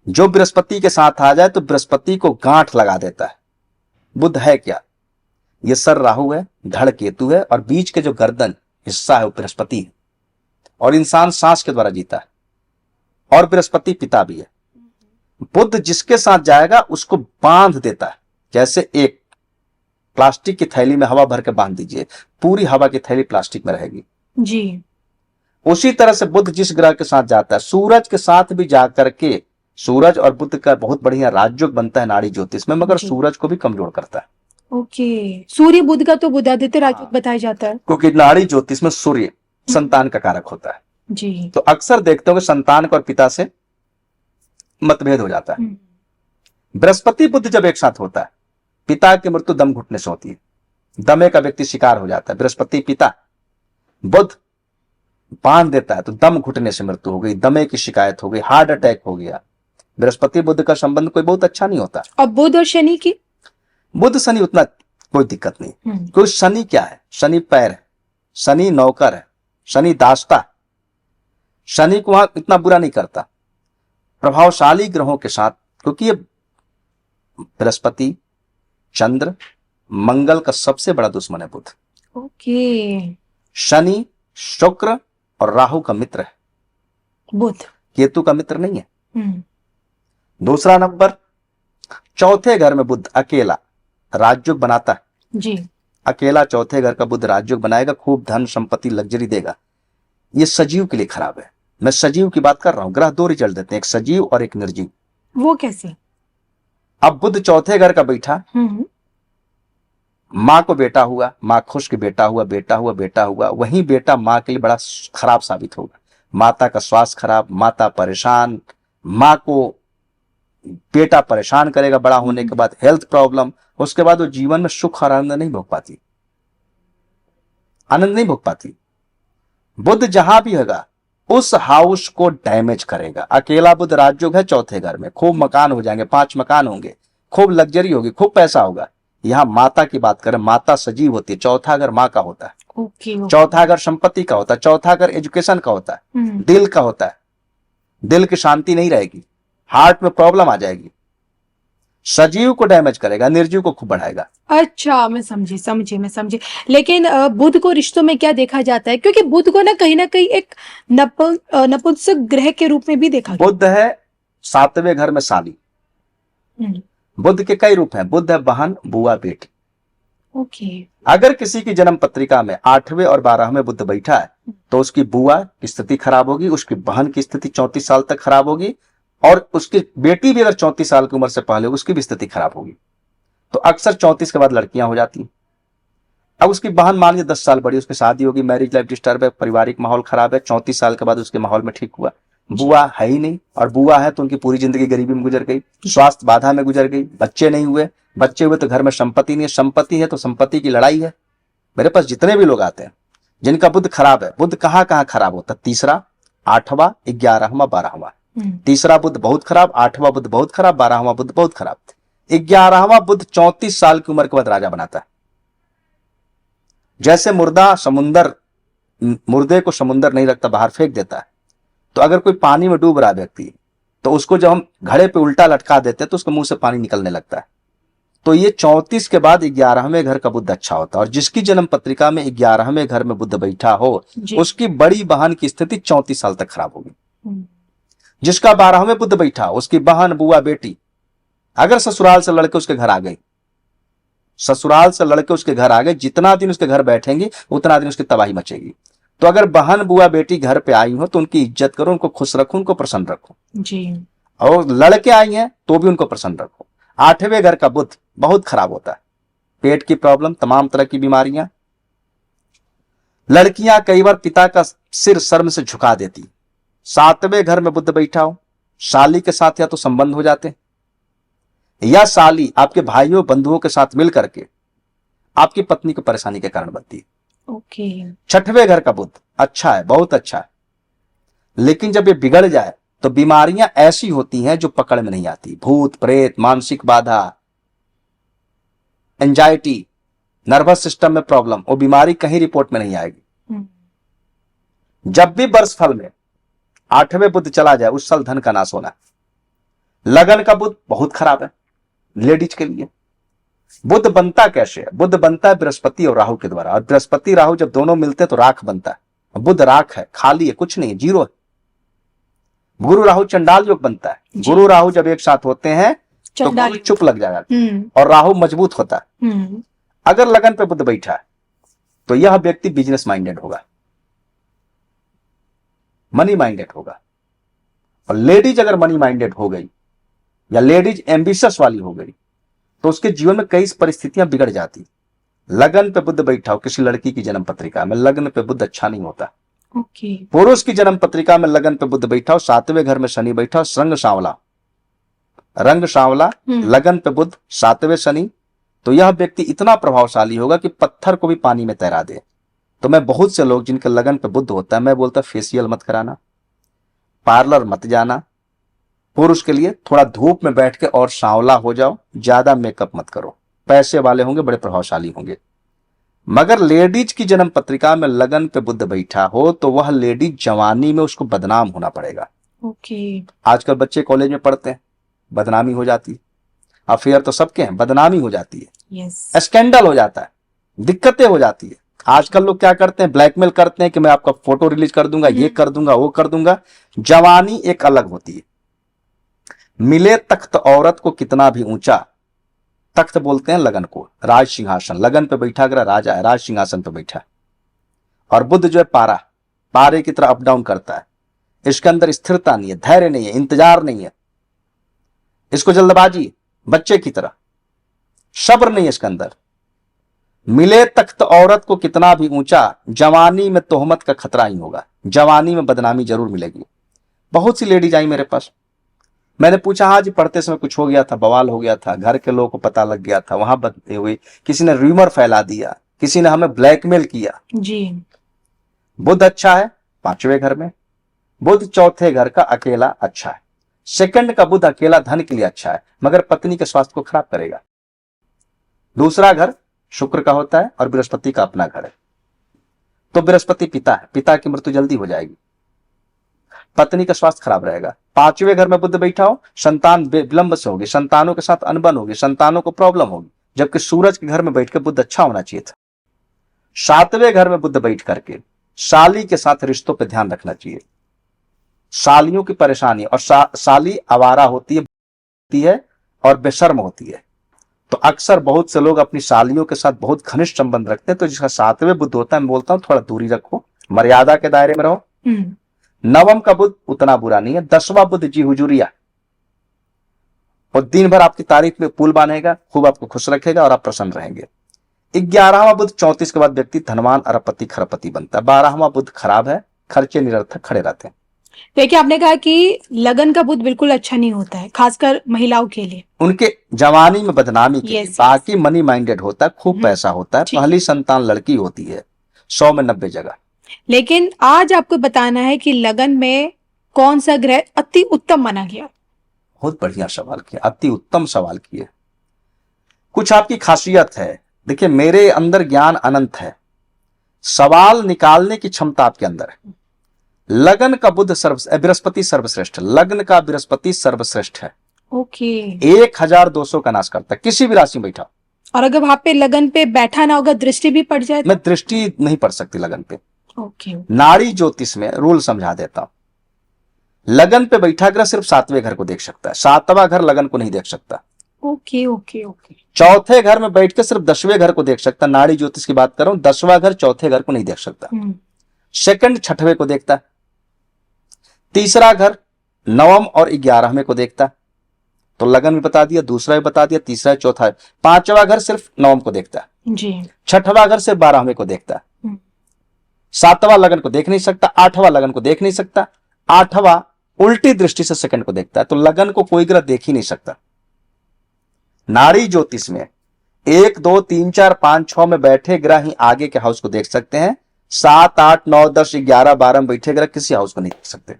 जो बृहस्पति के साथ आ जाए तो बृहस्पति को गांठ लगा देता है। बुध है क्या? ये सर राहु है, धड़ केतु है, और बीच के जो गर्दन हिस्सा है वो बृहस्पति है, और इंसान सांस के द्वारा जीता है, और बृहस्पति पिता भी है। बुध जिसके साथ जाएगा उसको बांध देता है, जैसे एक प्लास्टिक की थैली में हवा भर के बांध दीजिए, पूरी हवा की थैली प्लास्टिक में रहेगी जी। उसी तरह से बुध जिस ग्रह के साथ जाता है, सूरज के साथ भी जाकर के, सूरज और बुध का बहुत बढ़िया राजयोग बनता है नाड़ी ज्योतिष में, मगर सूरज को भी कमजोर करता है। ओके। सूर्य बुध का तो बुधादित्य राजयोग बताया जाता है, क्योंकि नाड़ी ज्योतिष में सूर्य संतान का कारक होता है जी। तो अक्सर देखते हो कि संतान और पिता से मतभेद हो जाता है। बृहस्पति बुध जब एक साथ होता है, पिता की मृत्यु दम घुटने से होती है, दमे का व्यक्ति शिकार हो जाता है। बृहस्पति पिता, बुध बांध देता है तो दम घुटने से मृत्यु हो गई, दमे की शिकायत हो गई, हार्ट अटैक हो गया। बृहस्पति बुध का संबंध कोई बहुत अच्छा नहीं होता। अब बुध और शनि की? बुध शनि उतना कोई दिक्कत नहीं, क्योंकि शनि क्या है? शनि पैर है, शनि नौकर है, शनि दासता, शनि को वहां इतना बुरा नहीं करता। प्रभावशाली ग्रहों के साथ, क्योंकि ये बृहस्पति, चंद्र, मंगल का सबसे बड़ा दुश्मन है बुध। ओके। शनि, शुक्र और राहु का मित्र है बुध, केतु का मित्र नहीं है। दूसरा नंबर, चौथे घर में बुध अकेला राजयोग बनाता है जी। अकेला चौथे घर का बुध राजयोग बनाएगा, खूब धन संपत्ति लग्जरी देगा। ये सजीव के लिए खराब है। मैं सजीव की बात कर रहा हूं। ग्रह दो रिजल्ट देते हैं, एक सजीव और एक निर्जीव। वो कैसे? अब बुध चौथे घर का बैठा, मां को बेटा हुआ, मां खुश की बेटा हुआ, बेटा हुआ, बेटा हुआ, वही बेटा मां के लिए बड़ा खराब साबित होगा। माता का स्वास्थ्य खराब, माता परेशान, मां को बेटा परेशान करेगा बड़ा होने के बाद, हेल्थ प्रॉब्लम, उसके बाद वो जीवन में सुख और आनंद नहीं भोग पाती, आनंद नहीं भोग पाती। बुध जहां भी होगा उस हाउस को डैमेज करेगा। अकेला बुध राजयोग है चौथे घर में, खूब मकान हो जाएंगे, 5 मकान होंगे, खूब लग्जरी होगी, खूब पैसा होगा। यहां माता की बात करें, माता सजीव होती है, चौथा घर मां का होता है, चौथा घर संपत्ति का होता है, चौथा घर एजुकेशन का होता है, दिल का होता है। दिल की शांति नहीं रहेगी, हार्ट में प्रॉब्लम आ जाएगी। सजीव को डैमेज करेगा, निर्जीव को खूब बढ़ाएगा। अच्छा, मैं समझी। लेकिन बुध को रिश्तों में क्या देखा जाता है? क्योंकि बुध को ना कहीं एक नपुंसक ग्रह के रूप में भी देखा बुध है 7वें घर में साली। बुध के कई रूप हैं, बुध है बहन, बुआ, बेटी। ओके। अगर किसी की जन्म पत्रिका में 8वें और 12वें बुध बैठा है तो उसकी बुआ की स्थिति खराब होगी, उसकी बहन की स्थिति 34 साल तक खराब होगी, और उसकी बेटी भी अगर 34 साल की उम्र से पहले उसकी भी स्थिति खराब होगी। तो अक्सर 34 के बाद लड़कियां हो जाती हैं। अब उसकी बहन मान लीजिए 10 साल बड़ी, उसकी शादी होगी, मैरिज लाइफ डिस्टर्ब है, पारिवारिक माहौल खराब है, 34 साल के बाद उसके माहौल में ठीक हुआ। बुआ है ही नहीं, और बुआ है तो उनकी पूरी जिंदगी गरीबी में गुजर गई, स्वास्थ्य बाधा में गुजर गई, बच्चे नहीं हुए, बच्चे हुए तो घर में संपत्ति नहीं है, संपत्ति है तो संपत्ति की लड़ाई है। मेरे पास जितने भी लोग आते हैं जिनका बुध खराब है, बुध कहाँ कहाँ खराब होता है? तीसरा, 8वां, 11वां, 12वां। तीसरा बुध बहुत खराब, 8वां बुध बहुत खराब, 12वां बुध बहुत खराब। 11वां बुध 34 साल की उम्र के बाद राजा बनाता है। जैसे मुर्दे को समुंदर नहीं रखता, बाहर फेंक देता है, तो अगर कोई पानी में डूब रहा व्यक्ति तो उसको जब हम घड़े पे उल्टा लटका देते हैं तो उसके मुंह से पानी निकलने लगता है। तो ये 34 के बाद 11वें घर का बुध अच्छा होता है। और जिसकी जन्म पत्रिका में 11वें घर में बुध बैठा हो, जी। उसकी बड़ी बहन की स्थिति 34 साल तक खराब होगी। हम्म, जिसका 12वें बुध बैठा, उसकी बहन, बुआ, बेटी अगर ससुराल से लड़के उसके घर आ गई, ससुराल से लड़के उसके घर आ गए, जितना दिन उसके घर बैठेंगी उतना दिन उसकी तबाही मचेगी। तो अगर बहन, बुआ, बेटी घर पे आई हो तो उनकी इज्जत करो, उनको खुश रखो, उनको प्रसन्न रखो। जी। और लड़के आई हैं तो भी उनको प्रसन्न रखो। 8वें घर का बुध बहुत खराब होता है। पेट की प्रॉब्लम, तमाम तरह की बीमारियां। लड़कियां कई बार पिता का सिर शर्म से झुका देती। 7वें घर में बुध बैठा हो, साली के साथ या तो संबंध हो जाते हैं, या साली आपके भाइयों बंधुओं के साथ मिल करके आपकी पत्नी को परेशानी के कारण बनती है। ओके। 6वें घर का बुध अच्छा है, बहुत अच्छा है, लेकिन जब ये बिगड़ जाए तो बीमारियां ऐसी होती हैं जो पकड़ में नहीं आती। भूत प्रेत, मानसिक बाधा, एंजाइटी, नर्वस सिस्टम में प्रॉब्लम, वो बीमारी कहीं रिपोर्ट में नहीं आएगी। जब भी वर्ष फल में 8वें बुध चला जाए उस साल धन का नाश होना। लगन का बुध बहुत खराब है लेडीज के लिए। बुध बनता कैसे है? बुध बनता है बृहस्पति और राहु के द्वारा, और बृहस्पति राहु जब दोनों मिलते हैं तो राख बनता है। बुध राख है, खाली है, कुछ नहीं है, जीरो है। गुरु राहु चंडाल योग बनता है। गुरु राहु जब एक साथ होते हैं तो गुरु चुप लग जाएगा और राहु मजबूत होता है। अगर लगन पे बुध बैठा है तो यह व्यक्ति बिजनेस माइंडेड होगा, मनी माइंडेड होगा। और लेडीज अगर मनी माइंडेड हो गई या लेडीज एम्बिशियस वाली हो गई तो उसके जीवन में कई परिस्थितियां बिगड़ जाती। लगन पे बुध बैठा हो किसी लड़की की जन्म पत्रिका में, लगन पे बुध अच्छा नहीं होता। पुरुष की जन्म पत्रिका में लगन पे बुध बैठा हो, 7वें घर में शनि बैठा हो, रंग सांवला, लगन पे बुध, 7वें शनि, तो यह व्यक्ति इतना प्रभावशाली होगा कि पत्थर को भी पानी में तैरा दे। तो मैं बहुत से लोग जिनके लगन पे बुध होता है, मैं बोलता फेशियल मत कराना, पार्लर मत जाना। पुरुष के लिए थोड़ा धूप में बैठ के और सांवला हो जाओ, ज्यादा मेकअप मत करो। पैसे वाले होंगे, बड़े प्रभावशाली होंगे। मगर लेडीज की जन्म पत्रिका में लगन पे बुध बैठा हो तो वह लेडीज जवानी में उसको बदनाम होना पड़ेगा। आजकल बच्चे कॉलेज में पढ़ते हैं, बदनामी हो जाती है। अफेयर तो सबके हैं, बदनामी हो जाती है, स्कैंडल हो जाता है, दिक्कतें हो जाती है। आजकल लोग क्या करते हैं, ब्लैकमेल करते हैं कि मैं आपका फोटो रिलीज कर दूंगा, ये कर दूंगा, वो कर दूंगा। जवानी एक अलग होती है। मिले तख्त औरत को कितना भी ऊंचा, तख्त बोलते हैं लगन को, राज सिंहासन। लगन पे बैठा अगर राजा है, राज सिंहासन पे बैठा। और बुध जो है पारा, पारे की तरह अप डाउन करता है। इसके अंदर स्थिरता नहीं है, धैर्य नहीं है, इंतजार नहीं है, इसको जल्दबाजी, बच्चे की तरह, सब्र नहीं है इसके अंदर। मिले तख्त औरत को कितना भी ऊंचा, जवानी में तोहमत का खतरा ही होगा, जवानी में बदनामी जरूर मिलेगी। बहुत सी लेडीज आई मेरे पास, मैंने पूछा हाँ जी पढ़ते समय कुछ हो गया था, बवाल हो गया था, घर के लोगों को पता लग गया था, वहां बदते हुए किसी ने र्यूमर फैला दिया, किसी ने हमें ब्लैकमेल किया जी। बुध अच्छा है 5वें घर में, बुध 4थे घर का अकेला अच्छा है। सेकंड का बुध अकेला धन के लिए अच्छा है, मगर पत्नी के स्वास्थ्य को खराब करेगा। दूसरा घर शुक्र का होता है और बृहस्पति का अपना घर है, तो बृहस्पति पिता है, पिता की मृत्यु जल्दी हो जाएगी, पत्नी का स्वास्थ्य खराब रहेगा। 5वें घर में बुध बैठा हो, संतान विलंब से होगी, संतानों के साथ अनबन होगी, संतानों को प्रॉब्लम होगी, जबकि सूरज के घर में बैठ के बुध अच्छा होना चाहिए था। 7वें घर में बुध बैठ करके साली के साथ रिश्तों पर ध्यान रखना चाहिए। सालियों की परेशानी, और साली आवारा होती है और बेशर्म होती है, तो अक्सर बहुत से लोग अपनी सालियों के साथ बहुत घनिष्ठ संबंध रखते हैं। तो जिसका 7वें बुध होता है, मैं बोलता हूं थोड़ा दूरी रखो, मर्यादा के दायरे में रहो। 9वां का बुध उतना बुरा नहीं है। 10वां बुध जी हुजूरिया, और दिन भर आपकी तारीफ में पुल बांधेगा, खूब आपको खुश रखेगा और आप प्रसन्न रहेंगे। 11वां बुध 34 के बाद व्यक्ति धनवान, अरबपति, खरबपति बनता है। 12वां बुध खराब है, खर्चे निरर्थक खड़े रहते हैं। देखिए आपने कहा कि लगन का बुध बिल्कुल अच्छा नहीं होता है, खासकर महिलाओं के लिए, उनके जवानी में बदनामी के लिए। बाकी मनी माइंडेड होता है, खूब पैसा होता है, पहली संतान लड़की होती है, 100 में 90 जगह। लेकिन आज आपको बताना है कि लगन में कौन सा ग्रह अति उत्तम माना गया। बहुत बढ़िया सवाल किया, अति उत्तम सवाल किए। कुछ आपकी खासियत है, देखिए मेरे अंदर ज्ञान अनंत है, सवाल निकालने की क्षमता आपके अंदर है। लगन का बुध बृहस्पति सर्वश्रेष्ठ, लग्न का बृहस्पति सर्वश्रेष्ठ है। ओके। 1200 का नाश करता है किसी भी राशि में बैठा। और अगर वहां पे लगन पे बैठा ना होगा, दृष्टि भी पड़ जाए तो? मैं दृष्टि नहीं पड़ सकती लगन पे। ओके। नाड़ी ज्योतिष में रूल समझा देता हूं। लगन पे बैठा ग्रह सिर्फ 7वें घर को देख सकता है, 7वां घर लगन को नहीं देख सकता। Okay okay okay. चौथे घर में बैठ के सिर्फ 10वें घर को देख सकता। नाड़ी ज्योतिष की बात कर रहा हूं, 10वां घर चौथे घर को नहीं देख सकता। सेकंड 6वें को देखता। तीसरा घर 9वें और 11वें को देखता। तो लगन भी बता दिया, दूसरा भी बता दिया, तीसरा चौथा। 5वां घर सिर्फ 9वें को देखता जी। 6वां घर सिर्फ 12वें को देखता। 7वां लगन को देख नहीं सकता, 8वां लगन को देख नहीं सकता, 8वां उल्टी दृष्टि से सेकंड को देखता है। तो लगन को कोई ग्रह देख ही नहीं सकता। नाड़ी ज्योतिष में 1 2 3 4 5 6 में बैठे ग्रह ही आगे के हाउस को देख सकते हैं। 7 8 9 10 11 12 में बैठे ग्रह किसी हाउस को नहीं देख सकते।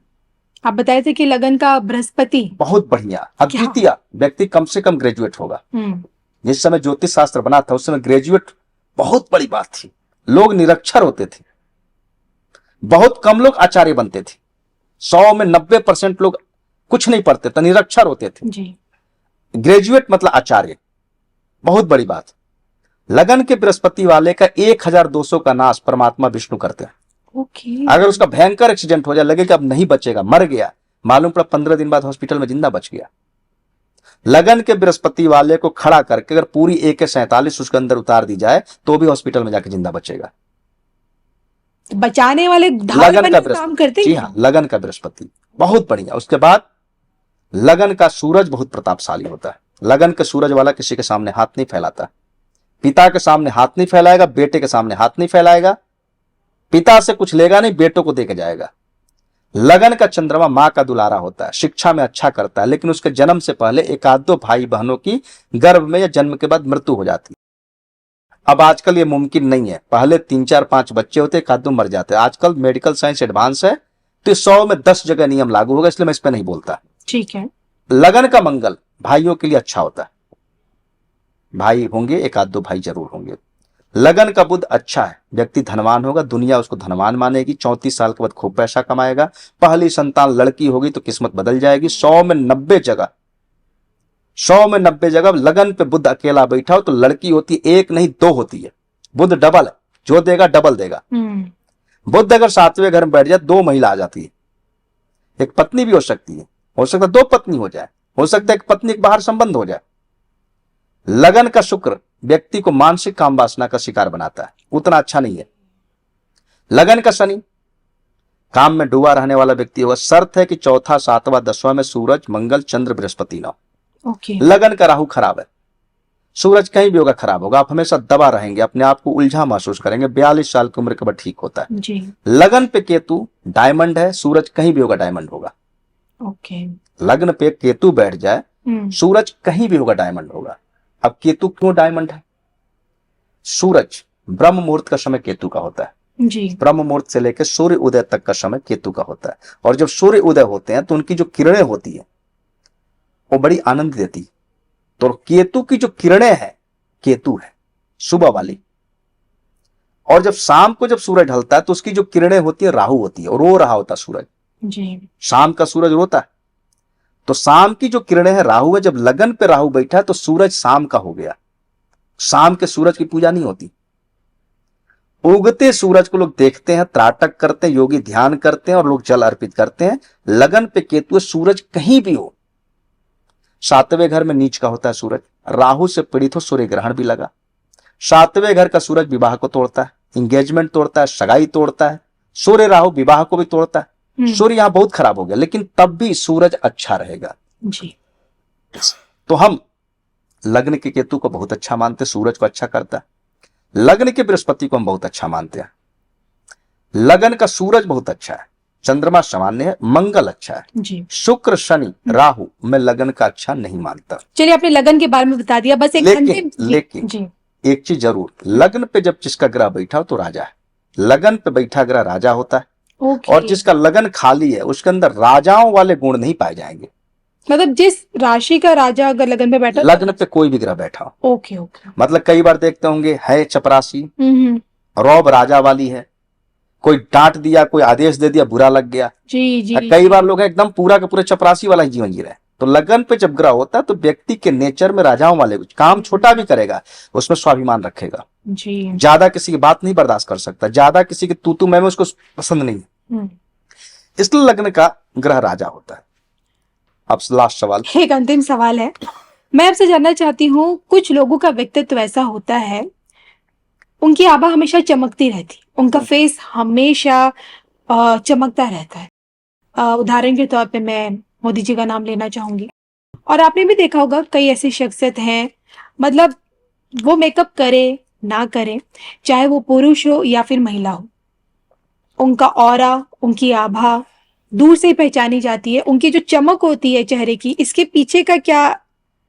आप बताए थे कि लगन का बृहस्पति बहुत बढ़िया, अद्वितीय व्यक्ति कम से कम ग्रेजुएट होगा। जिस समय ज्योतिष शास्त्र बना था उस समय ग्रेजुएट बहुत बड़ी बात थी। लोग निरक्षर होते थे, बहुत कम लोग आचार्य बनते थे। 100 में 90% लोग कुछ नहीं पढ़ते थे, निरक्षर होते थे जी। ग्रेजुएट मतलब आचार्य, बहुत बड़ी बात। लगन के बृहस्पति वाले का 1200 का नाश परमात्मा विष्णु करते हैं। ओके। अगर उसका भयंकर एक्सीडेंट हो जाए, लगे कि अब नहीं बचेगा, मर गया, मालूम पड़ा 15 दिन बाद हॉस्पिटल में जिंदा बच गया। लगन के बृहस्पति वाले को खड़ा करके अगर पूरी AK-47 उसके अंदर उतार दी जाए तो भी हॉस्पिटल में जाके जिंदा बचेगा। बचाने वाले ढाल लगन बन का के काम बृहस्पति, करते जी हैं। हाँ, लगन का बृहस्पति बहुत बढ़िया। उसके बाद लगन का सूरज बहुत प्रतापशाली होता है। लगन के सूरज वाला किसी के सामने हाथ नहीं फैलाता। पिता के सामने हाथ नहीं फैलाएगा, बेटे के सामने हाथ नहीं फैलाएगा, पिता से कुछ लेगा नहीं, बेटों को देके जाएगा। लगन का चंद्रमा मां का दुलारा होता है, शिक्षा में अच्छा करता है, लेकिन उसके जन्म से पहले 1-2 भाई बहनों की गर्भ में या जन्म के बाद मृत्यु हो जाती है। अब आजकल ये मुमकिन नहीं है। पहले 3 4 5 बच्चे होते, 1-2 मर जाते। आजकल मेडिकल साइंस एडवांस है तो 100 में 10 जगह नियम लागू होगा, इसलिए मैं इस पर नहीं बोलता। ठीक है। लगन का मंगल भाइयों के लिए अच्छा होता है। भाई होंगे, 1-2 भाई जरूर होंगे। लगन का बुध अच्छा है, व्यक्ति धनवान होगा, दुनिया उसको धनवान मानेगी। 34 साल के बाद खूब पैसा कमाएगा। पहली संतान लड़की होगी तो किस्मत बदल जाएगी। 100 में 90 जगह लगन पे बुध अकेला बैठा हो तो लड़की होती 1 नहीं 2 होती है। बुध डबल है, जो देगा डबल देगा। बुध अगर 7वें घर में बैठ जाए 2 महिला आ जाती है। एक पत्नी भी हो सकती है, हो सकता है 2 पत्नी हो जाए, हो सकता है एक पत्नी के बाहर संबंध हो जाए। लगन का शुक्र व्यक्ति को मानसिक काम वासना का शिकार बनाता है, उतना अच्छा नहीं है। लगन का शनि काम में डूबा रहने वाला व्यक्ति होगा। शर्त है कि 4, 7वां 10वां में सूरज मंगल चंद्र बृहस्पति ना हो। ओके। लगन का राहु खराब है, सूरज कहीं भी होगा खराब होगा। आप हमेशा दबा रहेंगे, अपने आप को उलझा महसूस करेंगे। 42 साल की उम्र के बाद ठीक होता है जी। लगन पे केतु डायमंड है, सूरज कहीं भी होगा डायमंड होगा। ओके। लग्न पे केतु बैठ जाए, सूरज कहीं भी होगा डायमंड होगा। अब केतु क्यों डायमंड है? सूरज ब्रह्म मुहूर्त का समय केतु का होता है जी। ब्रह्म मुहूर्त से लेकर सूर्य उदय तक का समय केतु का होता है। और जब सूर्य उदय होते हैं तो उनकी जो किरणें होती है वो बड़ी आनंद देती है। तो केतु की जो किरणें हैं, केतु है सुबह वाली, और जब शाम को जब सूरज ढलता है तो उसकी जो किरणें होती है राहु होती है, और रो रहा होता सूरज। जी। शाम का सूरज रोता है, तो शाम की जो किरणें हैं राहु है। जब लगन पे राहु बैठा है तो सूरज शाम का हो गया। शाम के सूरज की पूजा नहीं होती। उगते सूरज को लोग देखते हैं, त्राटक करते हैं, योगी ध्यान करते हैं और लोग जल अर्पित करते हैं। लगन पे केतु, सूरज कहीं भी हो। 7वें घर में नीच का होता है सूरज, राहु से पीड़ित हो, सूर्य ग्रहण भी लगा। 7वें घर का सूरज विवाह को तोड़ता है, इंगेजमेंट तोड़ता है, सगाई तोड़ता है। सूर्य राहु विवाह को भी तोड़ता है। सूर्य यहां बहुत खराब हो गया, लेकिन तब भी सूरज अच्छा रहेगा जी। तो हम लग्न के केतु को बहुत अच्छा मानते हैं, सूरज को अच्छा करता है। लग्न के बृहस्पति को हम बहुत अच्छा मानते हैं। लगन का सूरज बहुत अच्छा है, चंद्रमा सामान्य है, मंगल अच्छा है जी। शुक्र शनि राहु मैं लगन का अच्छा नहीं मानता। चलिए, आपने लगन के बारे में बता दिया, बस एक लेकिन जी। एक चीज जरूर, लगन पे जब जिसका ग्रह बैठा हो तो राजा है। लगन पे बैठा ग्रह राजा होता है। और जिसका लगन खाली है उसके अंदर राजाओं वाले गुण नहीं पाए जाएंगे। मतलब जिस राशि का राजा अगर लगन पे बैठा, लग्न पे कोई भी ग्रह बैठा हो। Okay okay. मतलब कई बार देखते होंगे है चपरासी, रौब राजा वाली है, कोई डांट दिया, कोई आदेश दे दिया, बुरा लग गया। जी जी कई बार लोग हैं एकदम पूरा का पूरा चपरासी वाला ही जीवन जी रहे हैं। तो लगन पे जब ग्रह होता है तो व्यक्ति के नेचर में राजाओं वाले कुछ काम छोटा भी करेगा, उसमें स्वाभिमान रखेगा, जी। ज्यादा किसी की बात नहीं बर्दाश्त कर सकता, ज्यादा किसी की तू मैं उसको पसंद नहीं है। हम्म। इसलिए लग्न का ग्रह राजा होता है। अब लास्ट सवाल। एक अंतिम सवाल है, मैं आपसे जानना चाहती हूँ, कुछ लोगों का व्यक्तित्व ऐसा होता है, उनकी आभा हमेशा चमकती रहती, उनका फेस हमेशा चमकता रहता है। उदाहरण के तौर पे मैं मोदी जी का नाम लेना चाहूंगी। और आपने भी देखा होगा कई ऐसी शख्सियत हैं, मतलब वो मेकअप करे ना करे, चाहे वो पुरुष हो या फिर महिला हो, उनका ऑरा, उनकी आभा दूर से ही पहचानी जाती है। उनकी जो चमक होती है चेहरे की, इसके पीछे का क्या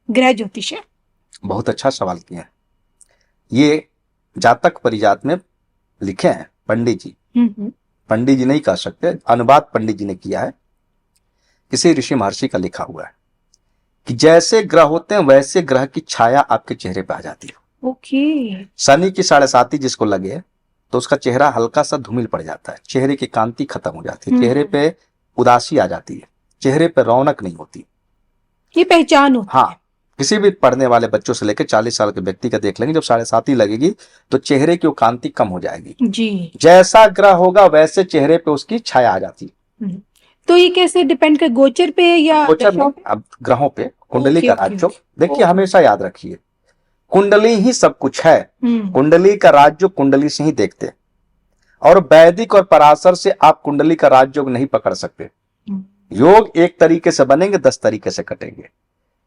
ग्रह ज्योतिष है? बहुत अच्छा सवाल किया है। ये जातक परिजात में लिखे हैं पंडित जी। पंडित जी नहीं कह सकते, अनुवाद पंडित जी ने किया है, किसी ऋषि महर्षि का लिखा हुआ है कि जैसे ग्रह होते हैं वैसे ग्रह की छाया आपके चेहरे पे आ जाती है। ओके। शनि की 7.5 जिसको लगे तो उसका चेहरा हल्का सा धूमिल पड़ जाता है, चेहरे की कांति खत्म हो जाती है, चेहरे पे उदासी आ जाती है, चेहरे पे रौनक नहीं होती, ये पहचान होती हाँ। किसी भी पढ़ने वाले बच्चों से लेकर 40 साल के व्यक्ति का देख लेंगे, जब 7.5 लगेगी तो चेहरे की वो कांति कम हो जाएगी जी। जैसा ग्रह होगा वैसे चेहरे पे उसकी छाया आ जाती है। तो ये कैसे डिपेंड कर, गोचर पे या गोचर में, अब ग्रहों पे, कुंडली का राजयोग देखिए, हमेशा याद रखिए कुंडली ही सब कुछ है। कुंडली का राजयोग कुंडली से ही देखते, और वैदिक और पराशर से आप कुंडली का राजयोग नहीं पकड़ सकते। योग एक तरीके से बनेंगे, 10 तरीके से कटेंगे।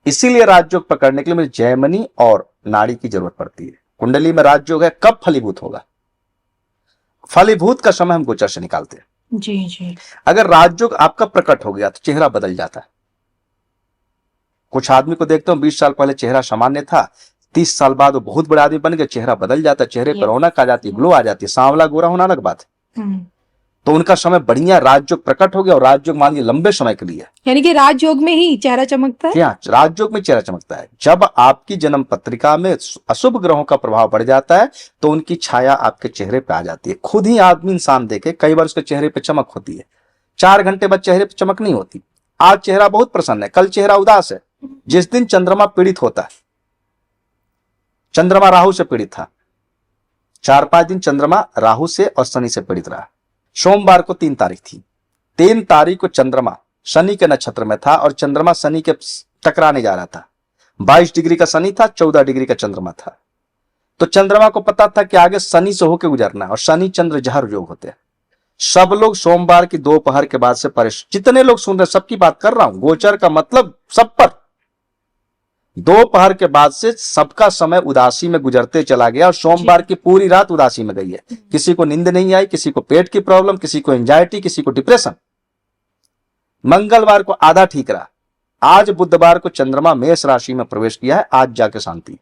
इसीलिए राजयोग पकड़ने के लिए मुझे जैमनी और नाड़ी की जरूरत पड़ती है। कुंडली में राजयोग है, कब फलीभूत होगा, फलीभूत का समय हम गोचर से निकालते हैं। जी जी। अगर राजयोग आपका प्रकट हो गया तो चेहरा बदल जाता है। कुछ आदमी को देखते हो 20 साल पहले चेहरा सामान्य था, 30 साल बाद वो बहुत बड़ा आदमी बन गया, चेहरा बदल जाता है, चेहरे पर रौनक आ जाती है, ग्लो आ जाती है। सांवला गोरा होना अलग बात है। तो उनका समय बढ़िया राजयोग प्रकट हो गया, और राजयोग मान लीजिए लंबे समय के लिए, यानी कि राजयोग में ही चेहरा चमकता है। क्या राजयोग में चेहरा चमकता है? जब आपकी जन्म पत्रिका में अशुभ ग्रहों का प्रभाव बढ़ जाता है तो उनकी छाया आपके चेहरे पे आ जाती है। खुद ही आदमी इंसान देखे, कई बार उसके चेहरे पे चमक होती है, 4 घंटे बाद चेहरे पे चमक नहीं होती। आज चेहरा बहुत प्रसन्न है, कल चेहरा उदास है। जिस दिन चंद्रमा पीड़ित होता है, चंद्रमा राहु से पीड़ित था, 4-5 दिन चंद्रमा राहु से और शनि से पीड़ित रहा। सोमवार को 3 तारीख थी, 3 तारीख को चंद्रमा शनि के नक्षत्र में था और चंद्रमा शनि के टकराने जा रहा था। 22 डिग्री का शनि था, 14 डिग्री का चंद्रमा था। तो चंद्रमा को पता था कि आगे शनि से होकर गुजरना है, और शनि चंद्र जहर योग होते हैं। सब लोग सोमवार की दोपहर के बाद से परेशान, जितने लोग सुन रहे सबकी बात कर रहा हूं, गोचर का मतलब सब पर, दोपहर के बाद से सबका समय उदासी में गुजरते चला गया, और सोमवार की पूरी रात उदासी में गई है। किसी को नींद नहीं आई, किसी को पेट की प्रॉब्लम, किसी को एंजाइटी, किसी को डिप्रेशन। मंगलवार को आधा ठीक रहा। आज बुधवार को चंद्रमा मेष राशि में प्रवेश किया है, आज जाके शांति।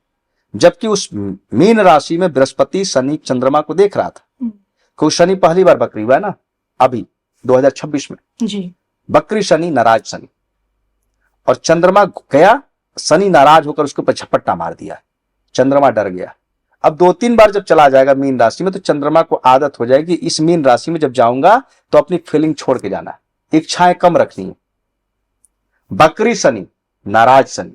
जबकि उस मीन राशि में बृहस्पति शनि चंद्रमा को देख रहा था, क्योंकि शनि पहली बार बकरी हुआ है ना, अभी 2026 में जी। बकरी शनि, नाराज शनि, और चंद्रमा गया, शनि नाराज होकर उसके ऊपर झपट्टा मार दिया, चंद्रमा डर गया। अब 2-3 बार जब चला जाएगा मीन राशि में तो चंद्रमा को आदत हो जाएगी, इस मीन राशि में जब जाऊंगा तो अपनी फीलिंग छोड़ के जाना, इच्छाएं कम रखनी है। बकरी शनि, नाराज शनि,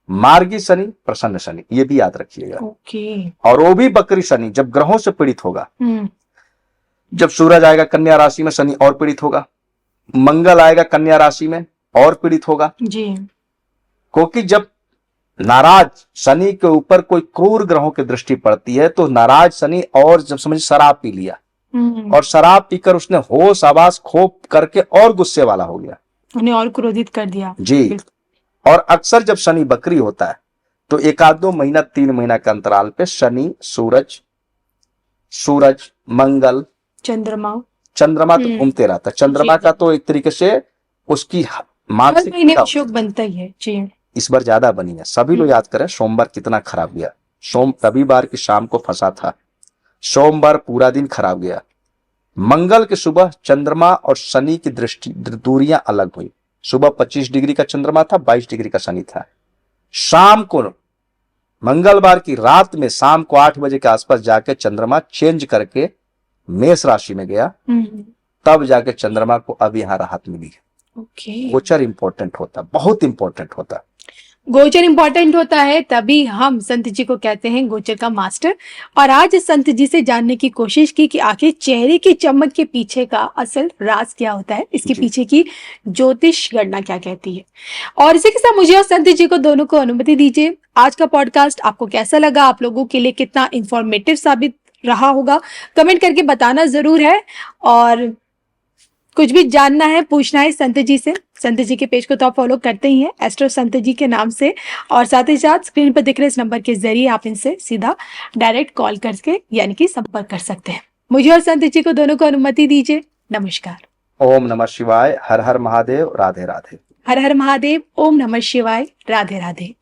मार्गी शनि, प्रसन्न शनि, ये भी याद रखिएगा। ओके। और वो भी बकरी शनि जब ग्रहों से पीड़ित होगा, जब सूरज आएगा कन्या राशि में शनि और पीड़ित होगा, मंगल आएगा कन्या राशि में और पीड़ित होगा जी। क्योंकि जब नाराज शनि के ऊपर कोई क्रूर ग्रहों की दृष्टि पड़ती है तो नाराज शनि, और जब समझ शराब पी लिया, और शराब पीकर उसने होश आवास खो करके और गुस्से वाला हो गया, उन्हें और क्रोधित कर दिया जी। और अक्सर जब शनि बकरी होता है तो 1-2 महीना 3 महीना के अंतराल पे शनि सूरज मंगल चंद्रमा तो घूमते रहता है। चंद्रमा का तो एक तरीके से उसकी मानसिक महीने में शोक बनता ही है जी। इस बार ज्यादा बनी है। सभी लोग याद करें सोमवार कितना खराब गया। रविवार की शाम को फंसा था, सोमवार पूरा दिन खराब गया। मंगल के सुबह चंद्रमा और शनि की दृष्टि दूरियां अलग हुई। सुबह 25 डिग्री का चंद्रमा था, 22 डिग्री का शनि था। शाम को मंगलवार की रात में शाम को 8 बजे के आसपास जाके चंद्रमा चेंज करके मेष राशि में गया, तब जाके चंद्रमा को अब यहाँ राहत मिली है। ओके, गोचर इंपॉर्टेंट होता है, बहुत इंपॉर्टेंट होता है। गोचर इंपॉर्टेंट होता है, तभी हम संत जी को कहते हैं गोचर का मास्टर। और आज संत जी से जानने की कोशिश की कि आखिर चेहरे की चमक के पीछे का असल राज क्या होता है, इसके जी। पीछे की ज्योतिष गणना क्या कहती है। और इसी के साथ मुझे और संत जी को दोनों को अनुमति दीजिए। आज का पॉडकास्ट आपको कैसा लगा, आप लोगों के लिए कितना इंफॉर्मेटिव साबित रहा होगा, कमेंट करके बताना जरूर है। और कुछ भी जानना है, पूछना है संत जी से, संत जी के पेज को तो आप फॉलो करते ही हैं, एस्ट्रो संत जी के नाम से। और साथ ही साथ स्क्रीन पर दिख रहे इस नंबर के जरिए आप इनसे सीधा डायरेक्ट कॉल करके यानी कि संपर्क कर सकते हैं। मुझे और संत जी को दोनों को अनुमति दीजिए। नमस्कार। ओम नमः शिवाय, हर हर महादेव, राधे राधे। हर हर महादेव, ओम नमः शिवाय, राधे राधे।